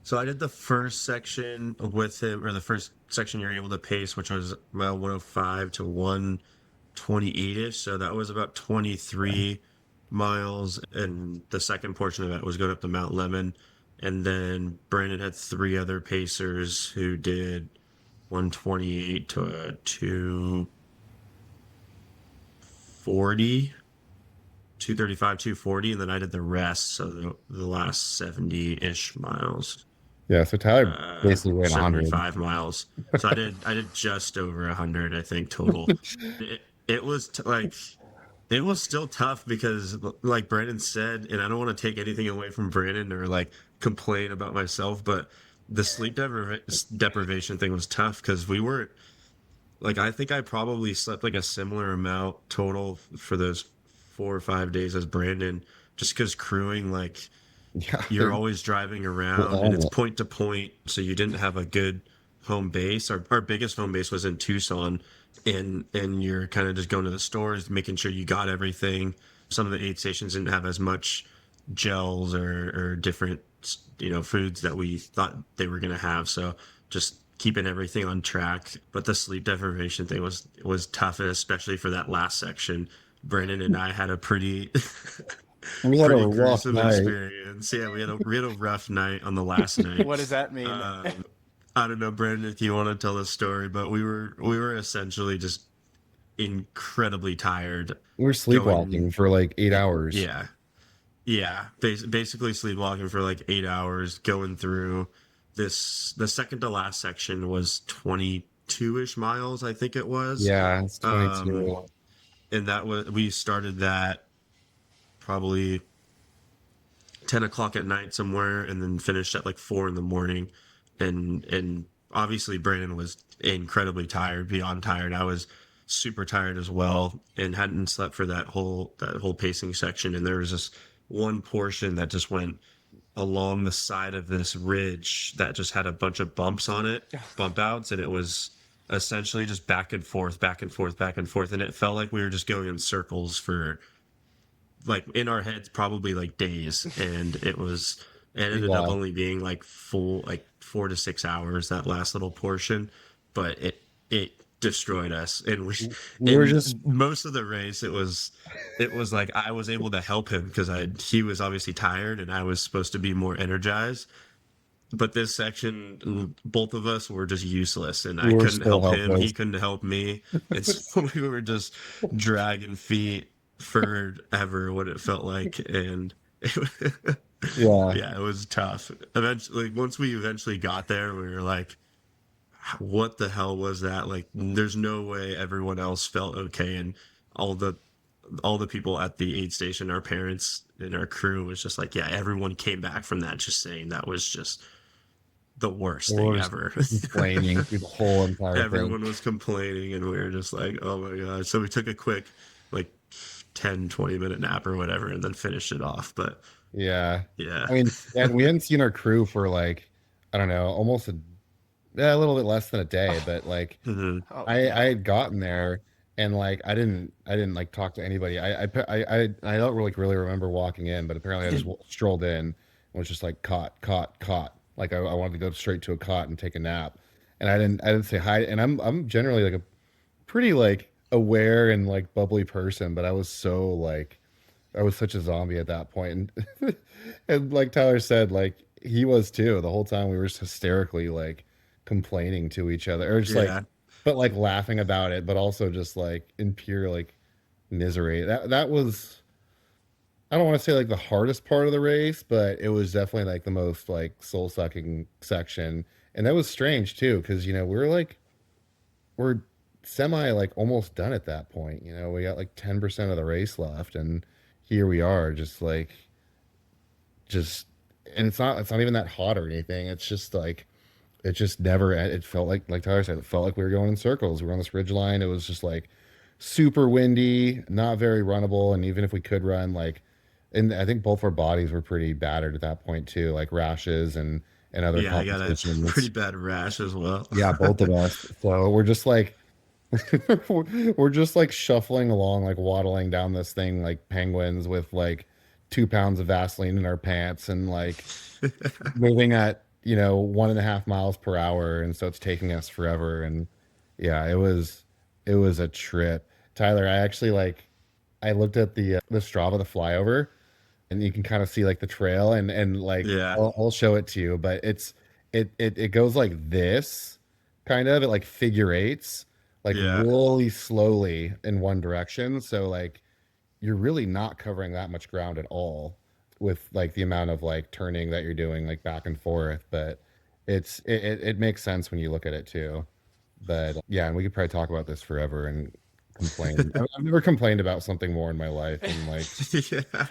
Speaker 3: So I did the first section with him, or the first section you're able to pace, which was about 105 to 128-ish. So that was about 23 miles. And the second portion of it was going up to Mount Lemon. And then Brandon had three other pacers who did 128 to 240, 235, 240. And then I did the rest. So the last 70-ish miles.
Speaker 2: Yeah. So Tyler basically ran 100.
Speaker 3: 75 miles. So I did just over 100, I think, total. It was like it was still tough because like Brandon said, and I don't want to take anything away from Brandon or like complain about myself, but the deprivation thing was tough because we were like, I think I probably slept like a similar amount total for those 4 or 5 days as Brandon, just because crewing, like
Speaker 2: Yeah.
Speaker 3: you're always driving
Speaker 2: We're
Speaker 3: around and
Speaker 2: on
Speaker 3: it's
Speaker 2: it.
Speaker 3: point to point, so you didn't have a good home base. Our biggest home base was in Tucson, and you're kind of just going to the stores making sure you got everything. Some of the aid stations didn't have as much gels or different foods that we thought they were going to have, so just keeping everything on track. But the sleep deprivation thing was tough, especially for that last section. Brandon and I had a pretty
Speaker 2: We had a
Speaker 3: pretty
Speaker 2: rough
Speaker 3: gruesome
Speaker 2: night.
Speaker 3: experience. Yeah, we had a rough night on the last night.
Speaker 1: What does that mean?
Speaker 3: Um, I don't know, Brandon, if you want to tell the story, but we were essentially just incredibly tired
Speaker 2: We were
Speaker 3: going.
Speaker 2: sleepwalking for like 8 hours.
Speaker 3: Yeah, yeah, basically sleepwalking for like 8 hours, going through this. The second to last section was 22-ish miles, I think it was.
Speaker 2: Yeah, it's
Speaker 3: Um,
Speaker 2: 22.
Speaker 3: and we started that probably 10 o'clock at night somewhere, and then finished at like 4 in the morning. And obviously Brandon was incredibly tired, beyond tired. I was super tired as well, and hadn't slept for that whole pacing section. And there was this one portion that just went along the side of this ridge that just had a bunch of bumps on it, bump outs, and it was essentially just back and forth, back and forth, back and forth. And it felt like we were just going in circles for, like, in our heads, probably like days. And it ended up
Speaker 2: Wow.
Speaker 3: only being like full, like 4 to 6 hours, that last little portion. But it destroyed us. And
Speaker 2: We were
Speaker 3: and
Speaker 2: just
Speaker 3: most of the race, it was like I was able to help him because he was obviously tired and I was supposed to be more energized. But this section, both of us were just useless, and
Speaker 2: we
Speaker 3: I
Speaker 2: were
Speaker 3: couldn't
Speaker 2: so
Speaker 3: help him.
Speaker 2: helpless.
Speaker 3: He couldn't help me. And so we were just dragging feet forever, what it felt like. And
Speaker 2: Yeah.
Speaker 3: yeah, it was tough. Eventually, once we eventually got there, we were like, what the hell was that? Like, there's no way everyone else felt okay. And all the all the people at the aid station, our parents and our crew, was just like, yeah, everyone came back from that just saying that was just the worst
Speaker 2: We
Speaker 3: thing
Speaker 2: were just
Speaker 3: ever.
Speaker 2: complaining through the whole entire thing.
Speaker 3: Everyone was complaining, and we were just like, oh my god. So we took a quick, like, 10-20 minute nap or whatever, and then finished it off. But
Speaker 2: Yeah.
Speaker 3: yeah.
Speaker 2: I mean, and we hadn't seen our crew for like, I don't know, almost a little bit less than a day,
Speaker 1: Oh,
Speaker 2: but like
Speaker 3: Hmm.
Speaker 1: oh
Speaker 2: I
Speaker 1: yeah.
Speaker 2: had gotten there and like I didn't like talk to anybody. I don't really remember walking in, but apparently I just strolled in and was just like caught. Like I wanted to go straight to a cot and take a nap, and I didn't say hi. And I'm generally like a pretty like aware and like bubbly person, but I was so like I was such a zombie at that point. And like Tyler said, like he was too. The whole time we were just hysterically like complaining to each other, or just like,
Speaker 3: Yeah.
Speaker 2: but like laughing about it, but also just like in pure like misery. That was, I don't want to say like the hardest part of the race, but it was definitely like the most like soul sucking section. And that was strange too, because we're semi like almost done at that point. We got like 10% of the race left, and here we are, just and it's not even that hot or anything. It's just like it just never it felt like Tyler said, it felt like we were going in circles. We were on this ridge line. It was just like super windy, not very runnable, and even if we could run, like, and I think both our bodies were pretty battered at that point too, like rashes and other
Speaker 3: Yeah, I got a pretty
Speaker 2: complications.
Speaker 3: bad rash as well.
Speaker 2: Yeah, both of us. So we're just like we're just like shuffling along, like waddling down this thing like penguins with like 2 pounds of Vaseline in our pants and like moving at 1.5 miles per hour, and so it's taking us forever. And yeah, it was a trip. Tyler, I actually like I looked at the Strava, the flyover, and you can kind of see like the trail, and like
Speaker 3: Yeah.
Speaker 2: I'll show it to you, but it goes like this, kind of, it like figure eights like
Speaker 3: Yeah.
Speaker 2: really slowly in one direction, so like you're really not covering that much ground at all with like the amount of like turning that you're doing like back and forth. But it makes sense when you look at it too. But yeah, and we could probably talk about this forever and complain. I've never complained about something more in my life than like
Speaker 3: Yeah.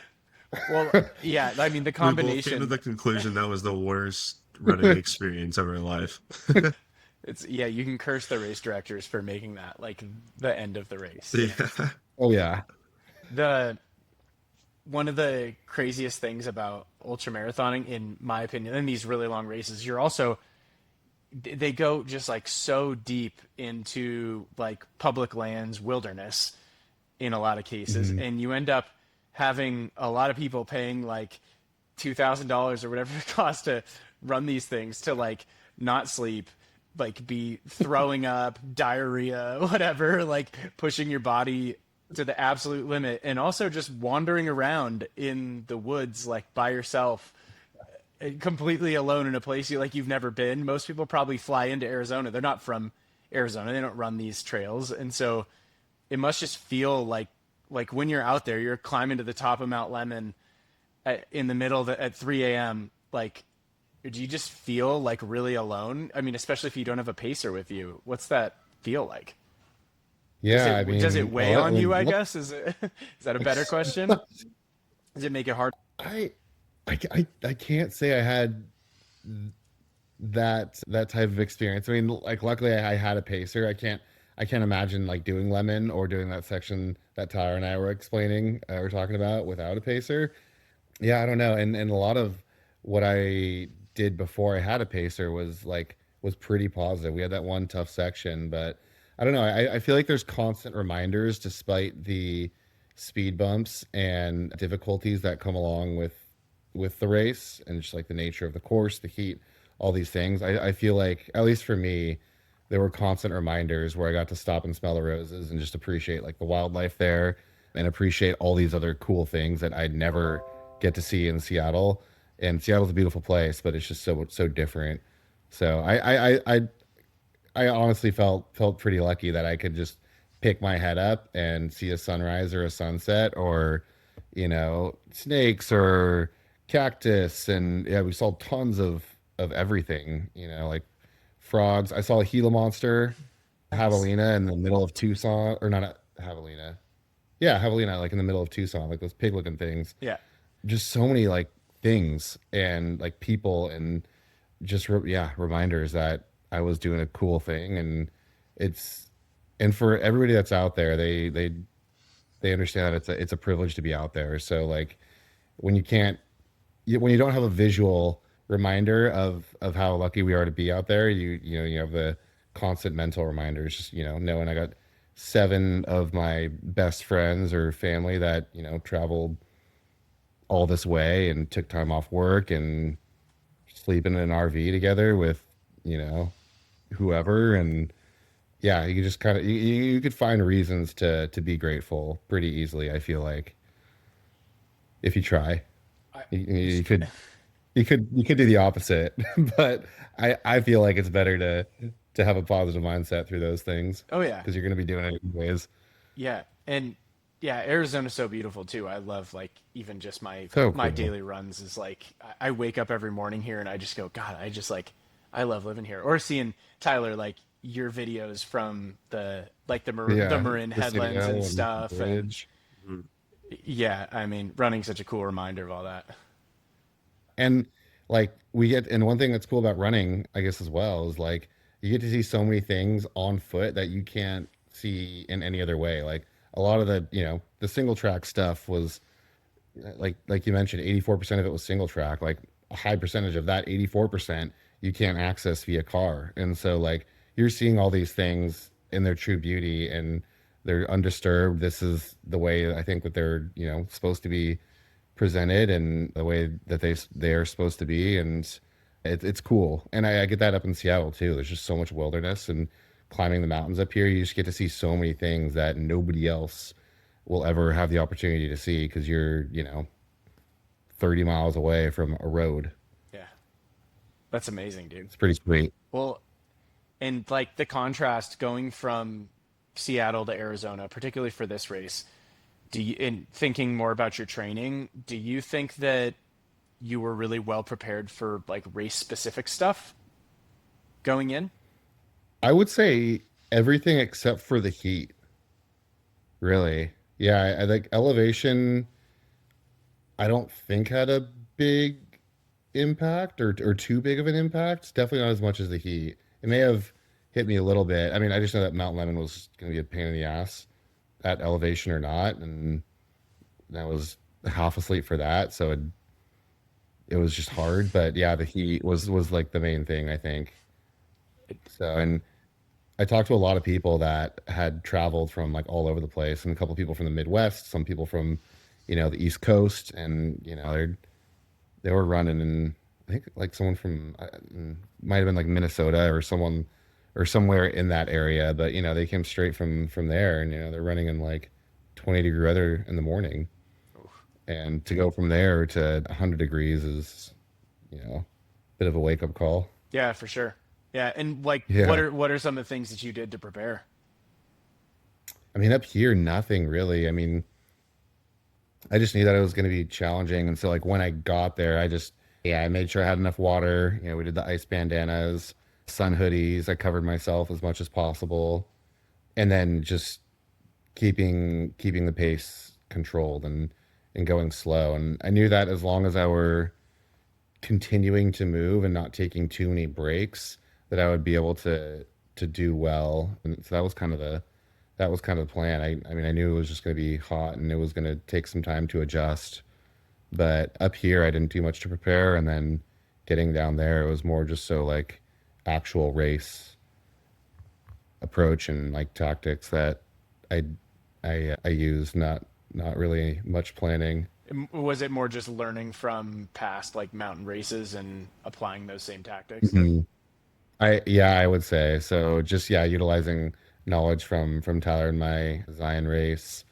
Speaker 1: Well, yeah. I mean, the
Speaker 3: We both came to
Speaker 1: combination.
Speaker 3: the conclusion that was the worst running experience of our life.
Speaker 1: It's yeah. You can curse the race directors for making that like the end of the race.
Speaker 3: Yeah.
Speaker 2: oh yeah.
Speaker 1: The one of the craziest things about ultramarathoning, in my opinion, in these really long races, you're also they go just like so deep into like public lands, wilderness in a lot of cases,
Speaker 2: Mhm.
Speaker 1: and you end up having a lot of people paying like $2,000 or whatever it costs to run these things to like not sleep, like be throwing up, diarrhea, whatever, like pushing your body to the absolute limit, and also just wandering around in the woods like by yourself, completely alone in a place you've never been. Most people probably fly into Arizona. They're not from Arizona. They don't run these trails, and so it must just feel like when you're out there, you're climbing to the top of Mount Lemmon in the middle at 3 a.m. Like, do you just feel like really alone? I mean, especially if you don't have a pacer with you. What's that feel like? Does
Speaker 2: Yeah, I
Speaker 1: it
Speaker 2: mean,
Speaker 1: weigh on you? I
Speaker 2: what
Speaker 1: guess is it is that a better question? Does it make it hard?
Speaker 2: I I can't say I had that type of experience. I mean, like luckily I had a pacer. I can't imagine like doing lemon or doing that section that Tyler and I were explaining, we're talking about without a pacer. Yeah, I don't know. And a lot of what I did before I had a pacer was pretty positive. We had that one tough section, but I don't know. I feel like there's constant reminders despite the speed bumps and difficulties that come along with the race and just like the nature of the course, the heat, all these things. I feel like, at least for me, there were constant reminders where I got to stop and smell the roses and just appreciate like the wildlife there and appreciate all these other cool things that I'd never get to see in Seattle. And Seattle's a beautiful place, but it's just so different. So I honestly felt pretty lucky that I could just pick my head up and see a sunrise or a sunset or snakes or cactus. And yeah, we saw tons of everything, like frogs. I saw a Gila monster,
Speaker 1: Nice.
Speaker 2: javelina in the middle of Tucson, or not a javelina. Yeah, javelina, like in the middle of Tucson, like those pig looking things.
Speaker 1: Yeah.
Speaker 2: Just so many like things and like people and just yeah, reminders that I was doing a cool thing. And it's and for everybody that's out there, they understand that it's a privilege to be out there. So like when you can't when you don't have a visual reminder of how lucky we are to be out there, you have the constant mental reminders, just knowing I got seven of my best friends or family that traveled all this way and took time off work and sleeping in an RV together with you know whoever. And yeah, you could just kind of you could find reasons to be grateful pretty easily, I feel like, if you try.
Speaker 1: I,
Speaker 2: You could do the opposite, but I feel like it's better to have a positive mindset through those things
Speaker 1: oh yeah.
Speaker 2: because you're going to be doing it anyways.
Speaker 1: Yeah. And yeah, Arizona's so beautiful too. I love like even just
Speaker 2: So
Speaker 1: my
Speaker 2: cool.
Speaker 1: daily runs is like I wake up every morning here and I just go, God, I just like I love living here. Or seeing Tyler like your videos from the
Speaker 2: Yeah,
Speaker 1: Marin headlands
Speaker 2: Casino
Speaker 1: and
Speaker 2: and
Speaker 1: stuff and
Speaker 2: Bridge.
Speaker 3: Mhm.
Speaker 1: yeah, I mean, running's such a cool reminder of all that.
Speaker 2: And like and one thing that's cool about running, I guess, as well, is like you get to see so many things on foot that you can't see in any other way. Like a lot of the single track stuff was like you mentioned, 84% of it was single track. Like a high percentage of that 84% you can't access via car. And so like you're seeing all these things in their true beauty and they're undisturbed. This is the way I think that they're, supposed to be presented and the way that they're supposed to be. And it's cool. And I get that up in Seattle too. There's just so much wilderness and climbing the mountains up here. You just get to see so many things that nobody else will ever have the opportunity to see because you're, 30 miles away from a road.
Speaker 1: Yeah. That's amazing, dude.
Speaker 2: It's pretty sweet.
Speaker 1: Well, and like the contrast going from Seattle to Arizona, particularly for this race, in thinking more about your training, do you think that you were really well prepared for like race specific stuff going in?
Speaker 2: I would say everything except for the heat, really. Yeah, I think elevation, I don't think had a big impact or too big of an impact. Definitely not as much as the heat. It may have hit me a little bit. I mean, I just know that Mount Lemon was going to be a pain in the ass at elevation or not, and I was half asleep for that, so it was just hard. But yeah, the heat was like the main thing, I think. So, and I talked to a lot of people that had traveled from like all over the place, and a couple people from the Midwest, some people from, the East Coast, and they were running in, I think like someone from might have been like Minnesota or someone or somewhere in that area, but they came straight from there, and they're running in like 20-degree weather in the morning, and to go from there to 100 degrees is a bit of a wake up call.
Speaker 1: Yeah, for sure. Yeah, and like
Speaker 2: Yeah.
Speaker 1: what are some of the things that you did to prepare?
Speaker 2: I mean, up here, nothing really. I mean, I just knew that it was going to be challenging. And so, like, when I got there, yeah, I made sure I had enough water. We did the ice bandanas, sun hoodies. I covered myself as much as possible. And then just keeping the pace controlled and going slow. And I knew that as long as I were continuing to move and not taking too many breaks, that I would be able to do well. And so that was kind of the plan. I mean, I knew it was just going to be hot and it was going to take some time to adjust. But up here, I didn't do much to prepare, and then getting down there, it was more just so like actual race approach and like tactics that I I used, not really much planning.
Speaker 1: Was it more just learning from past like mountain races and applying those same tactics?
Speaker 2: Mhm. I would say so. Just yeah, utilizing knowledge from Tyler and my Zion race.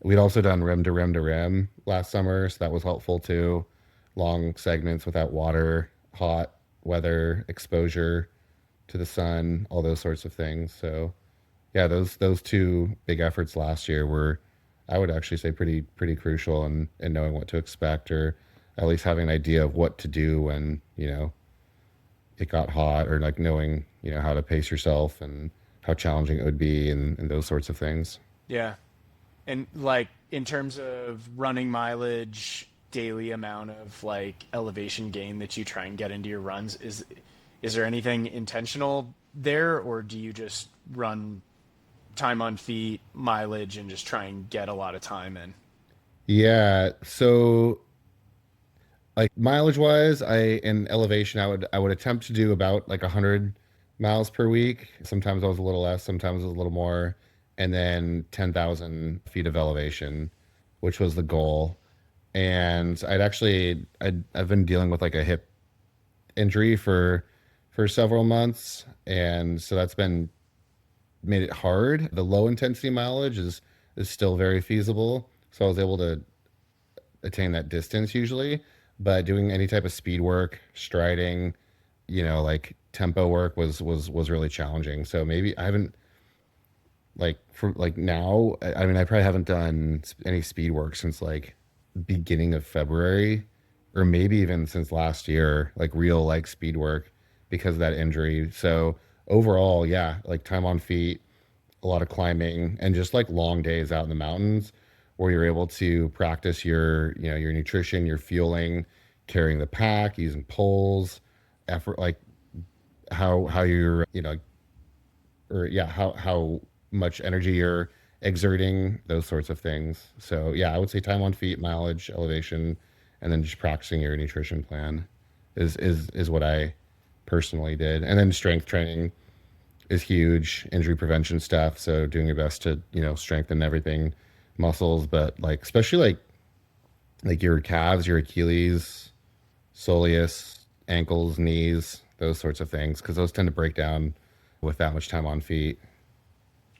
Speaker 2: We'd also done rim to rim to rim last summer, so that was helpful too. Long segments without water, hot weather, exposure to the sun, all those sorts of things. So yeah, those two big efforts last year were, I would actually say, pretty crucial in knowing what to expect, or at least having an idea of what to do when, it got hot, or like knowing, how to pace yourself and how challenging it would be, and those sorts of things.
Speaker 1: Yeah. And like in terms of running mileage, daily amount of like elevation gain that you try and get into your runs, is there anything intentional there, or do you just run time on feet, mileage, and just try and get a lot of time in?
Speaker 2: Yeah, so like mileage wise, I in elevation, I would attempt to do about like 100 miles per week. Sometimes I was a little less, sometimes it was a little more, and then 10,000 feet of elevation, which was the goal. And I've been dealing with like a hip injury for several months, and so that's been made it hard. The low intensity mileage is still very feasible, so I was able to attain that distance usually. But doing any type of speed work, striding, like tempo work was really challenging. So maybe I haven't, like, for like now. I mean, I probably haven't done any speed work since like beginning of February, or maybe even since last year, like real like speed work, because of that injury. So overall, yeah, like time on feet, a lot of climbing, and just like long days out in the mountains where you're able to practice your nutrition, your fueling, carrying the pack, using poles, effort, like how you're, or yeah, how much energy you're exerting, those sorts of things. So yeah, I would say time on feet, mileage, elevation, and then just practicing your nutrition plan is what I personally did. And then strength training is huge, injury prevention stuff. So doing your best to, strengthen everything, muscles, but like especially like your calves, your Achilles, soleus, ankles, knees, those sorts of things, because those tend to break down with that much time on feet,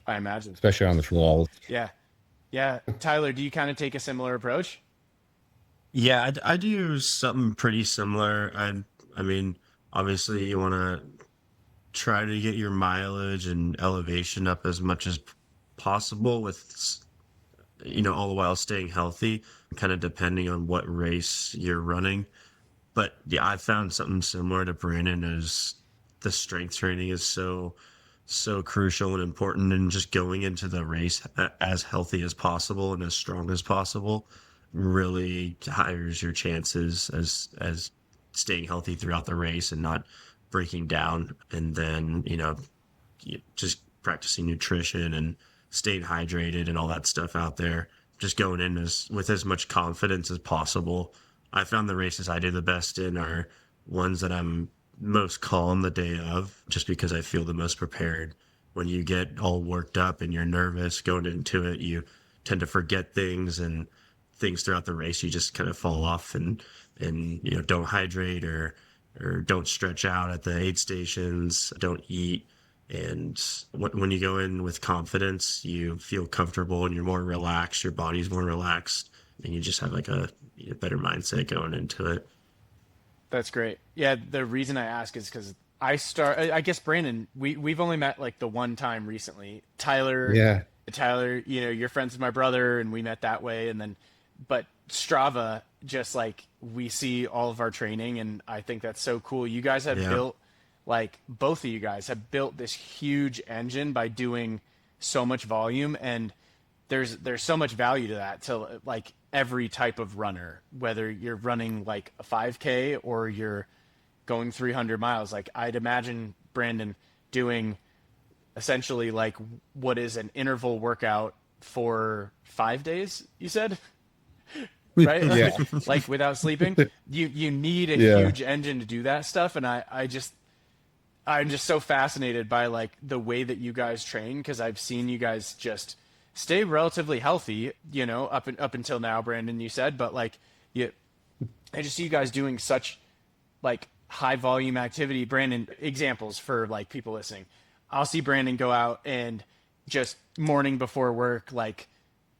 Speaker 1: I imagine.
Speaker 2: especially on the trails.
Speaker 1: Yeah. Yeah. Tyler, do you kind of take a similar approach?
Speaker 3: Yeah, I do something pretty similar. I mean, obviously you want to try to get your mileage and elevation up as much as possible all the while staying healthy, kind of depending on what race you're running. But yeah, I found something similar to Brandon is the strength training is so crucial and important, and just going into the race as healthy as possible and as strong as possible really hires your chances as staying healthy throughout the race and not breaking down. And then just practicing nutrition and staying hydrated and all that stuff out there, just going in with as much confidence as possible. I found the races I do the best in are ones that I'm most calm the day of, just because I feel the most prepared. When you get all worked up and you're nervous going into it, you tend to forget things, and things throughout the race you just kind of fall off, and don't hydrate, or don't stretch out at the aid stations, don't eat. And when you go in with confidence, you feel comfortable and you're more relaxed, your body's more relaxed, and you just have like a better mindset going into it.
Speaker 1: That's great. Yeah, the reason I ask is because I guess Brandon, we've only met like the one time recently.
Speaker 2: Yeah.
Speaker 1: Tyler, you're friends with my brother, and we met that way, and then, but Strava, just like we see all of our training, and I think that's so cool. You guys have
Speaker 3: Yeah.
Speaker 1: built, like both of you guys have built this huge engine by doing so much volume, and there's so much value to that, to like every type of runner, whether you're running like a 5K or you're going 300 miles. Like I'd imagine Brandon doing essentially like what is an interval workout for 5 days, you said, right?
Speaker 2: Yeah.
Speaker 1: Like without sleeping, you need a
Speaker 2: Yeah.
Speaker 1: huge engine to do that stuff. And I'm just so fascinated by like the way that you guys train, because I've seen you guys just stay relatively healthy, up until now, Brandon, you said, but like you, I just see you guys doing such like high volume activity. Brandon, examples for like people listening. I'll see Brandon go out and just morning before work, like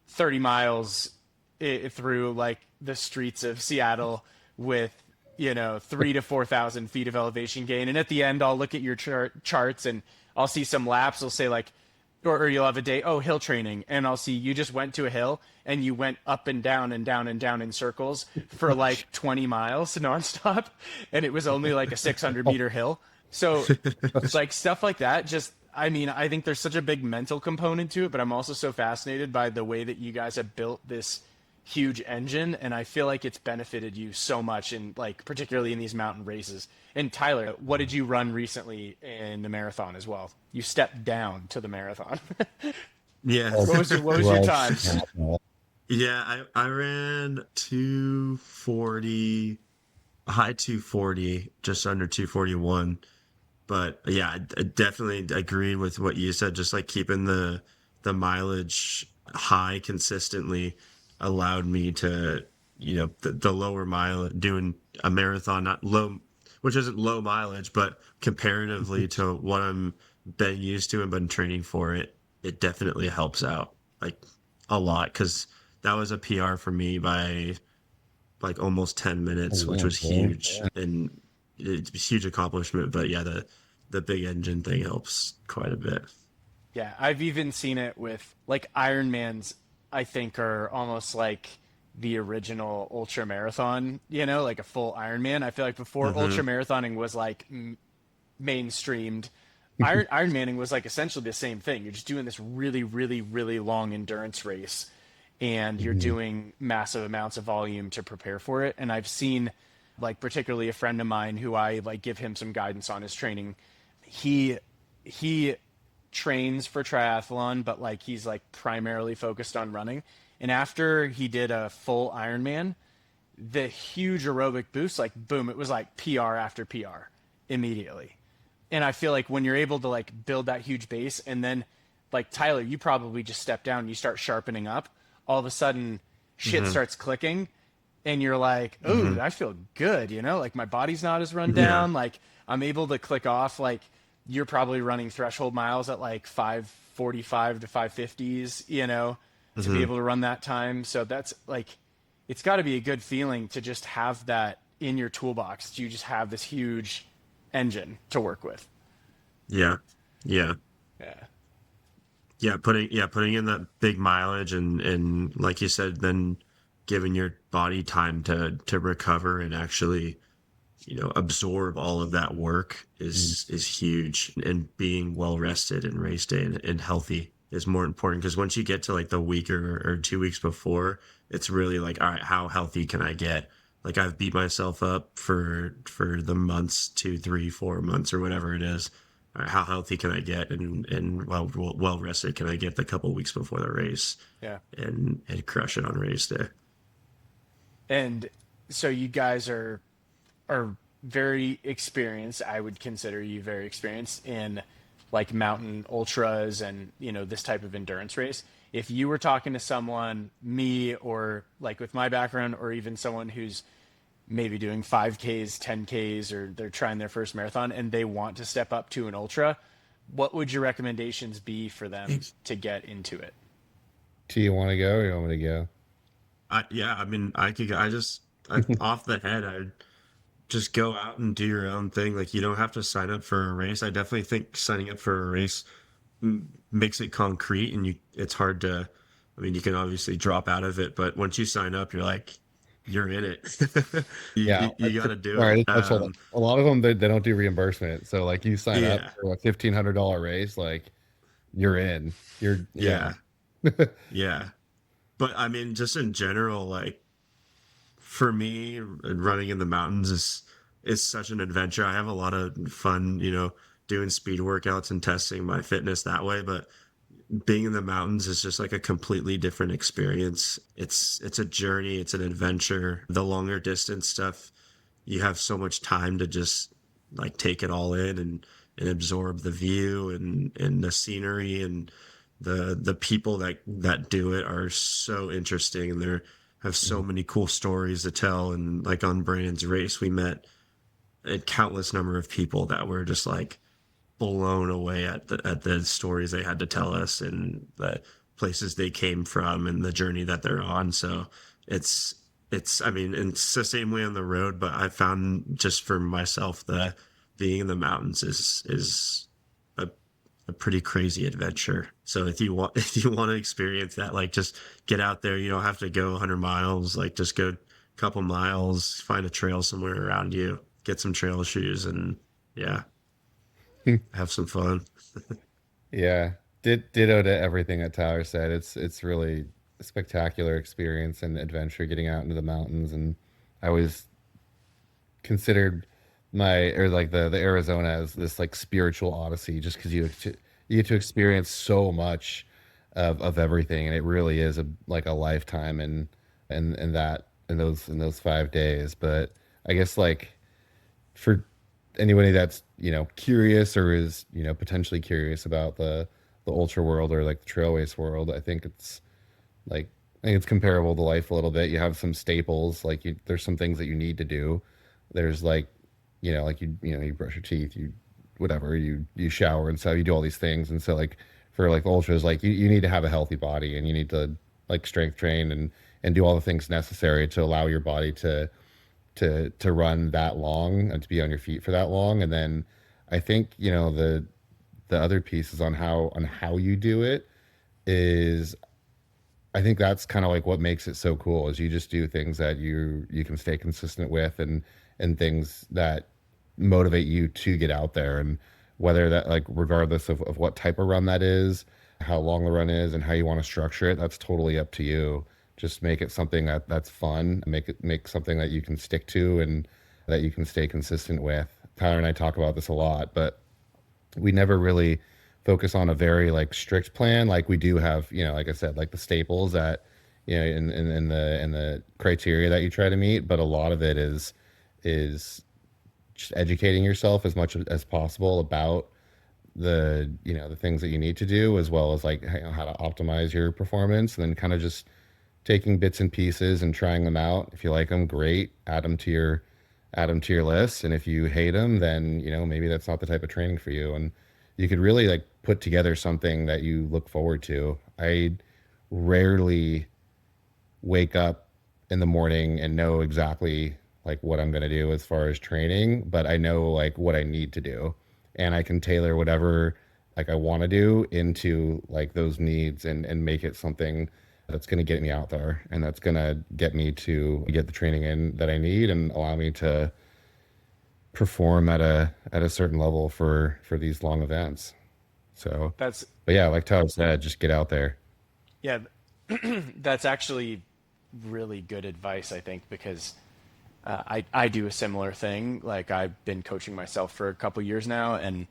Speaker 1: 30 miles through like the streets of Seattle with 3 to 4,000 feet of elevation gain, and at the end I'll look at your charts and I'll see some laps. I'll say like, or you'll have a day, oh, hill training, and I'll see you just went to a hill and you went up and down and down and down in circles for like 20 miles nonstop, and it was only like a 600-meter hill. So it's like stuff like that. Just, I mean, I think there's such a big mental component to it, but I'm also so fascinated by the way that you guys have built this huge engine, and I feel like it's benefited you so much, in like particularly in these mountain races. And Tyler, what did you run recently in the marathon as well? You stepped down to the marathon.
Speaker 3: Yeah.
Speaker 1: What was your time?
Speaker 3: Yeah, I ran 240, high 240, just under 241. But yeah, I definitely agree with what you said. Just like keeping the mileage high consistently allowed me to, the lower mile, doing a marathon, not low, which isn't low mileage, but comparatively to what I'm been used to and been training for, it definitely helps out like a lot, because that was a PR for me by like almost 10 minutes,
Speaker 2: Oh,
Speaker 3: which
Speaker 2: yeah,
Speaker 3: was
Speaker 2: cool.
Speaker 3: huge,
Speaker 2: Yeah.
Speaker 3: and it's a huge accomplishment. But yeah, the big engine thing helps quite a bit.
Speaker 1: Yeah, I've even seen it with like Ironmans. I think are almost like the original ultra marathon. Like a full Ironman. I feel like before
Speaker 3: Hmm.
Speaker 1: ultra marathoning was like mainstreamed, Ironmaning was like essentially the same thing. You're just doing this really, really, really long endurance race, and you're
Speaker 2: Mhm.
Speaker 1: doing massive amounts of volume to prepare for it. And I've seen, like particularly a friend of mine who I like give him some guidance on his training. He trains for triathlon, but like he's like primarily focused on running. And after he did a full Ironman, the huge aerobic boost, like boom, it was like PR after PR immediately. And I feel like when you're able to like build that huge base, and then like Tyler, you probably just step down and you start sharpening up, all of a sudden shit
Speaker 3: Hmm.
Speaker 1: starts clicking, and you're like, oh,
Speaker 3: Hmm.
Speaker 1: I feel good, like my body's not as run
Speaker 3: Yeah.
Speaker 1: down, like I'm able to click off. Like you're probably running threshold miles at like 5:45 to 5:50s, to be
Speaker 3: Hmm.
Speaker 1: able to run that time. So that's like, it's got to be a good feeling to just have that in your toolbox. You just have this huge engine to work with.
Speaker 3: Yeah. Yeah.
Speaker 1: Yeah.
Speaker 3: Putting in that big mileage, and like you said, then giving your body time to recover and actually, absorb all of that work
Speaker 2: Mhm.
Speaker 3: is huge. And being well rested and race day and healthy is more important, because once you get to like the week or 2 weeks before, it's really like, all right, how healthy can I get? Like I've beat myself up for the months, 2, 3, 4 months or whatever it is. All right, how healthy can I get, and well rested can I get the couple weeks before the race,
Speaker 1: Yeah.
Speaker 3: and crush it on race day.
Speaker 1: And so you guys are very experienced. I would consider you very experienced in like mountain ultras and this type of endurance race. If you were talking to someone, me, or like with my background, or even someone who's maybe doing 5Ks, 10Ks, or they're trying their first marathon and they want to step up to an ultra, what would your recommendations be for them to get into it?
Speaker 2: Do you want to go or you want me to go?
Speaker 3: Yeah, I mean, off the head, I just go out and do your own thing. Like you don't have to sign up for a race. I definitely think signing up for a race makes it concrete, and it's hard to. I mean, you can obviously drop out of it, but once you sign up, you're in it. you
Speaker 2: Yeah.
Speaker 3: you, you got to do
Speaker 2: Sorry,
Speaker 3: it.
Speaker 2: I just touched on that. A lot of them they don't do reimbursement. So like you sign up
Speaker 3: Yeah,
Speaker 2: for a $1,500 race, like you're in. You're yeah.
Speaker 3: yeah. Yeah. But I mean, just in general, like for me, running in the mountains is such an adventure. I have a lot of fun, doing speed workouts and testing my fitness that way, but being in the mountains is just like a completely different experience. It's a journey, it's an adventure. The longer distance stuff, you have so much time to just like take it all in and absorb the view and the scenery, and the people that do it are so interesting, and they have so many cool stories to tell. And like on Brandon's race, we met a countless number of people that were just like blown away at the stories they had to tell us and the places they came from and the journey that they're on. So it's I mean, it's the same way on the road, but I found just for myself that being in the mountains is a, a pretty crazy adventure. So if you want if you want to experience that, like just get out there. You don't have to go 100 miles. Like just go a couple miles, find a trail somewhere around you, get some trail shoes, and yeah, have some fun.
Speaker 2: Yeah, ditto to everything that Tyler said. It's really a spectacular experience and adventure getting out into the mountains, and I always considered my or like the Arizona as this like spiritual odyssey, just because you get to experience so much of everything, and it really is like a lifetime and that in those 5 days. But I guess like for anybody that's curious or is potentially curious about the ultra world or like the trail race world, like I think it's comparable to life a little bit. You have some staples, like there's some things that you need to do. There's like like you brush your teeth, you whatever, you shower and stuff, you do all these things. And so like for like the ultras, like you need to have a healthy body, and you need to like strength train and do all the things necessary to allow your body to run that long and to be on your feet for that long. And then I think the other piece is on how you do it is I think that's kind of like what makes it so cool is you just do things that you can stay consistent with, and things that motivate you to get out there. And whether that like regardless of what type of run that is, how long the run is, and how you want to structure it, that's totally up to you. Just make it something that's fun. Make something that you can stick to and that you can stay consistent with. Tyler and I talk about this a lot, but we never really focus on a very like strict plan. Like we do have, like I said, like the staples that in the criteria that you try to meet, but a lot of it is just educating yourself as much as possible about the things that you need to do, as well as like how to optimize your performance, and then kind of just taking bits and pieces and trying them out. If you like them, great, add them to your list. And if you hate them, then maybe that's not the type of training for you. And you could really like put together something that you look forward to. I rarely wake up in the morning and know exactly like what I'm going to do as far as training, but I know like what I need to do, and I can tailor whatever like I want to do into like those needs, and make it something that's going to get me out there, and that's going to get me to get the training in that I need and allow me to perform at a certain level for these long events. So,
Speaker 1: That's
Speaker 2: but yeah, like Tyler said, just get out there.
Speaker 1: yeah, that's actually really good advice, I think, because I do a similar thing. Like I've been coaching myself for a couple years now, and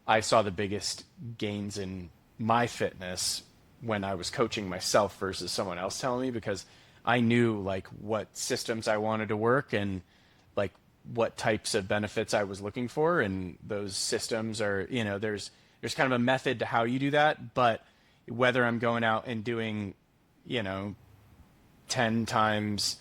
Speaker 1: I saw the biggest gains in my fitness when I was coaching myself versus someone else telling me, because I knew like what systems I wanted to work and like what types of benefits I was looking for, and those systems are, there's kind of a method to how you do that. But whether I'm going out and doing, you know, 10 times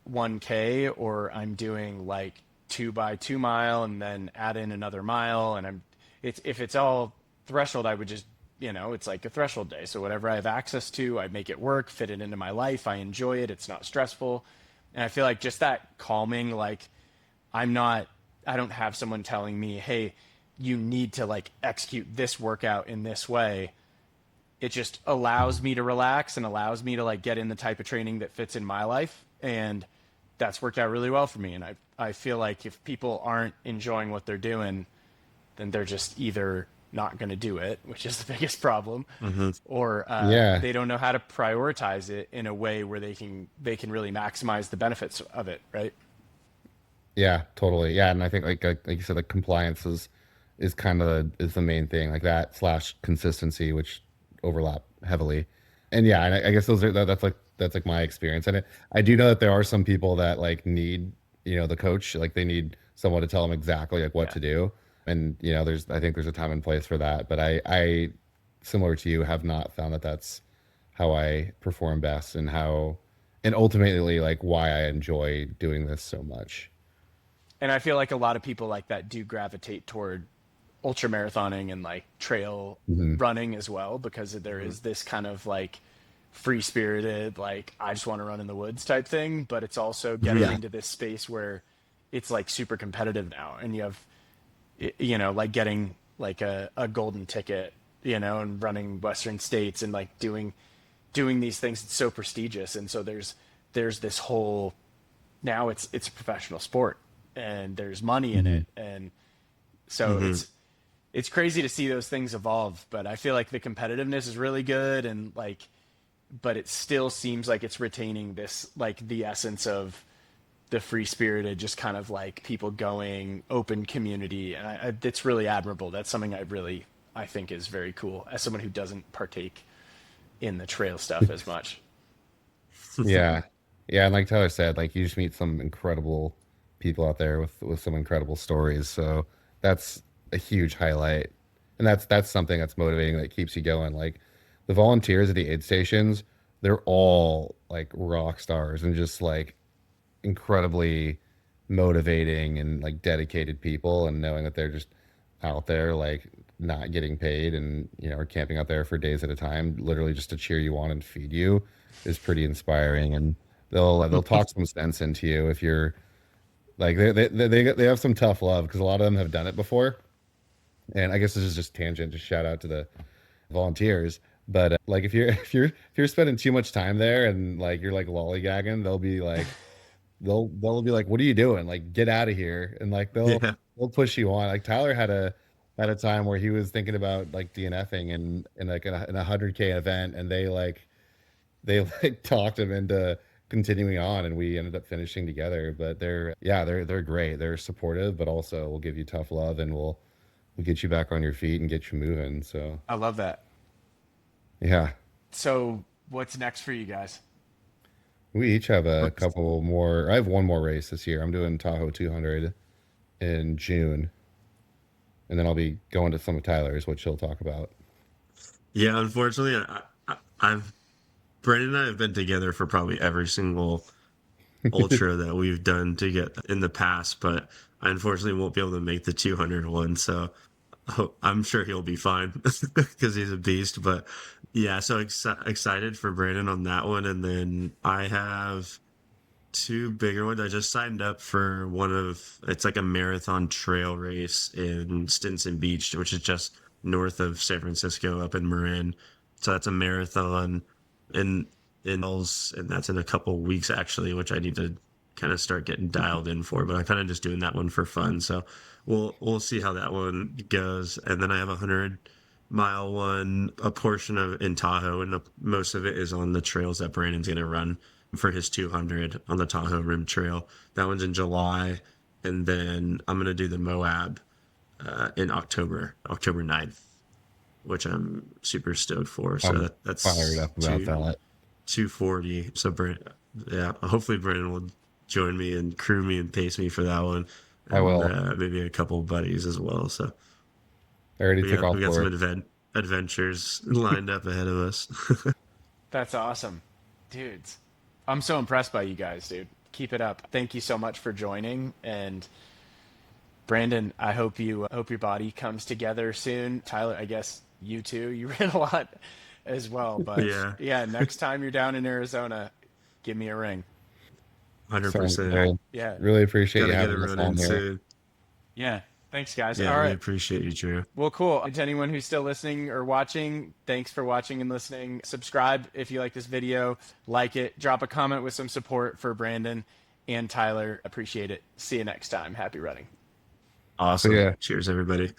Speaker 1: 1K, or I'm doing like 2 by 2 mile and then add in another mile, and it's if it's all threshold, I would just, it's like a threshold day. So whatever I have access to, I make it work, fit it into my life. I enjoy it. It's not stressful. And I feel like just that calming, like I'm not, I don't have someone telling me, hey, you need to like execute this workout in this way. It just allows me to relax and allows me to like get in the type of training that fits in my life. And that's worked out really well for me. And I feel like if people aren't enjoying what they're doing, then they're just either not going to do it, which is the biggest problem,
Speaker 3: Hmm.
Speaker 1: or
Speaker 2: Yeah.
Speaker 1: they don't know how to prioritize it in a way where they can really maximize the benefits of it, right?
Speaker 2: Yeah, totally. Yeah, and I think like you said, like compliance is kind of is the main thing, like that slash consistency, which overlap heavily. And yeah, and I guess those are that's like my experience. And I do know that there are some people that like need, the coach, like they need someone to tell them exactly like what
Speaker 1: Yeah.
Speaker 2: to do. And there's I think there's a time and place for that. But I similar to you have not found that that's how I perform best and how and ultimately like why I enjoy doing this so much.
Speaker 1: And I feel like a lot of people like that do gravitate toward ultra marathoning and like trail
Speaker 2: Hmm.
Speaker 1: running as well, because there is this kind of like free spirited, like I just want to run in the woods type thing, but it's also getting
Speaker 3: Yeah.
Speaker 1: into this space where it's like super competitive now, and you have like getting like a golden ticket, and running Western States and like doing these things. It's so prestigious, and so there's this whole, now it's a professional sport and there's money in
Speaker 2: Hmm.
Speaker 1: it, and so
Speaker 3: Hmm.
Speaker 1: it's crazy to see those things evolve. But I feel like the competitiveness is really good, and like, but it still seems like it's retaining this, like the essence of the free spirited, just kind of like people going open community. And it's really admirable. That's something I think is very cool as someone who doesn't partake in the trail stuff as much.
Speaker 2: Yeah. Yeah, and like Tyler said, like you just meet some incredible people out there with some incredible stories. So that's a huge highlight. And that's something that's motivating that keeps you going. Like the volunteers at the aid stations, they're all like rock stars and just like incredibly motivating and like dedicated people, and knowing that they're just out there like not getting paid and are camping out there for days at a time literally just to cheer you on and feed you is pretty inspiring. And they'll talk some sense into you if you're like they have some tough love because a lot of them have done it before. And I guess this is just tangent, just shout out to the volunteers. But like if you're spending too much time there and like you're like lollygagging, they'll be like, "What are you doing? Like, get out of here!" And like
Speaker 3: Yeah.
Speaker 2: they'll push you on. Like Tyler had a time where he was thinking about like DNFing in like in a 100K event, and they like talked him into continuing on, and we ended up finishing together. But they're great. They're supportive, but also will give you tough love, and will get you back on your feet and get you moving. So
Speaker 1: I love that.
Speaker 2: yeah,
Speaker 1: So what's next for you guys?
Speaker 2: we each have a couple more. I have one more race this year. I'm doing Tahoe 200 in June, and then I'll be going to some of Tyler's, which he'll talk about.
Speaker 3: Yeah, unfortunately, I've Brandon and I have been together for probably every single ultra that we've done to get in the past, but I unfortunately won't be able to make the 200 one. So I'm sure he'll be fine because he's a beast. But yeah, so excited for Brandon on that one. And then I have two bigger ones. I just signed up for it's like a marathon trail race in Stinson Beach, which is just north of San Francisco up in Marin. So that's a marathon in Mills, and that's in a couple weeks actually, which I need to kind of start getting dialed in for. But I'm kind of just doing that one for fun. So we'll see how that one goes. And then I have 100-mile one, a portion of in Tahoe, and most of it is on the trails that Brandon's gonna run for his 200 on the Tahoe Rim Trail. That one's in July, and then I'm gonna do the Moab in October 9th, which I'm super stoked for. So
Speaker 2: I'm fired
Speaker 3: that's
Speaker 2: up about that.
Speaker 3: 240. So yeah, hopefully Brandon will join me and crew me and pace me for that one,
Speaker 2: I
Speaker 3: and
Speaker 2: will.
Speaker 3: maybe a couple buddies as well. So
Speaker 2: I already took
Speaker 3: we
Speaker 2: off
Speaker 3: got some
Speaker 2: work.
Speaker 3: adventures lined up ahead of us.
Speaker 1: That's awesome, dudes. I'm so impressed by you guys, dude. Keep it up. Thank you so much for joining. And Brandon, I hope your body comes together soon. Tyler, I guess you too. You ran a lot as well, but
Speaker 3: Yeah,
Speaker 1: yeah, next time you're down in Arizona, give me a ring.
Speaker 3: 100%.
Speaker 2: 100%.
Speaker 1: Yeah.
Speaker 2: Really appreciate
Speaker 3: Got
Speaker 2: you
Speaker 3: to get a
Speaker 2: having us
Speaker 3: run in
Speaker 2: on here.
Speaker 3: soon.
Speaker 1: Yeah. Thanks, guys.
Speaker 3: Yeah,
Speaker 1: All
Speaker 3: we
Speaker 1: right.
Speaker 3: appreciate you, Drew.
Speaker 1: Well, cool. To anyone who's still listening or watching, thanks for watching and listening. Subscribe if you like this video, like it, drop a comment with some support for Brandon and Tyler. Appreciate it. See you next time. Happy running.
Speaker 2: So
Speaker 3: Awesome.
Speaker 2: yeah.
Speaker 3: Cheers, everybody.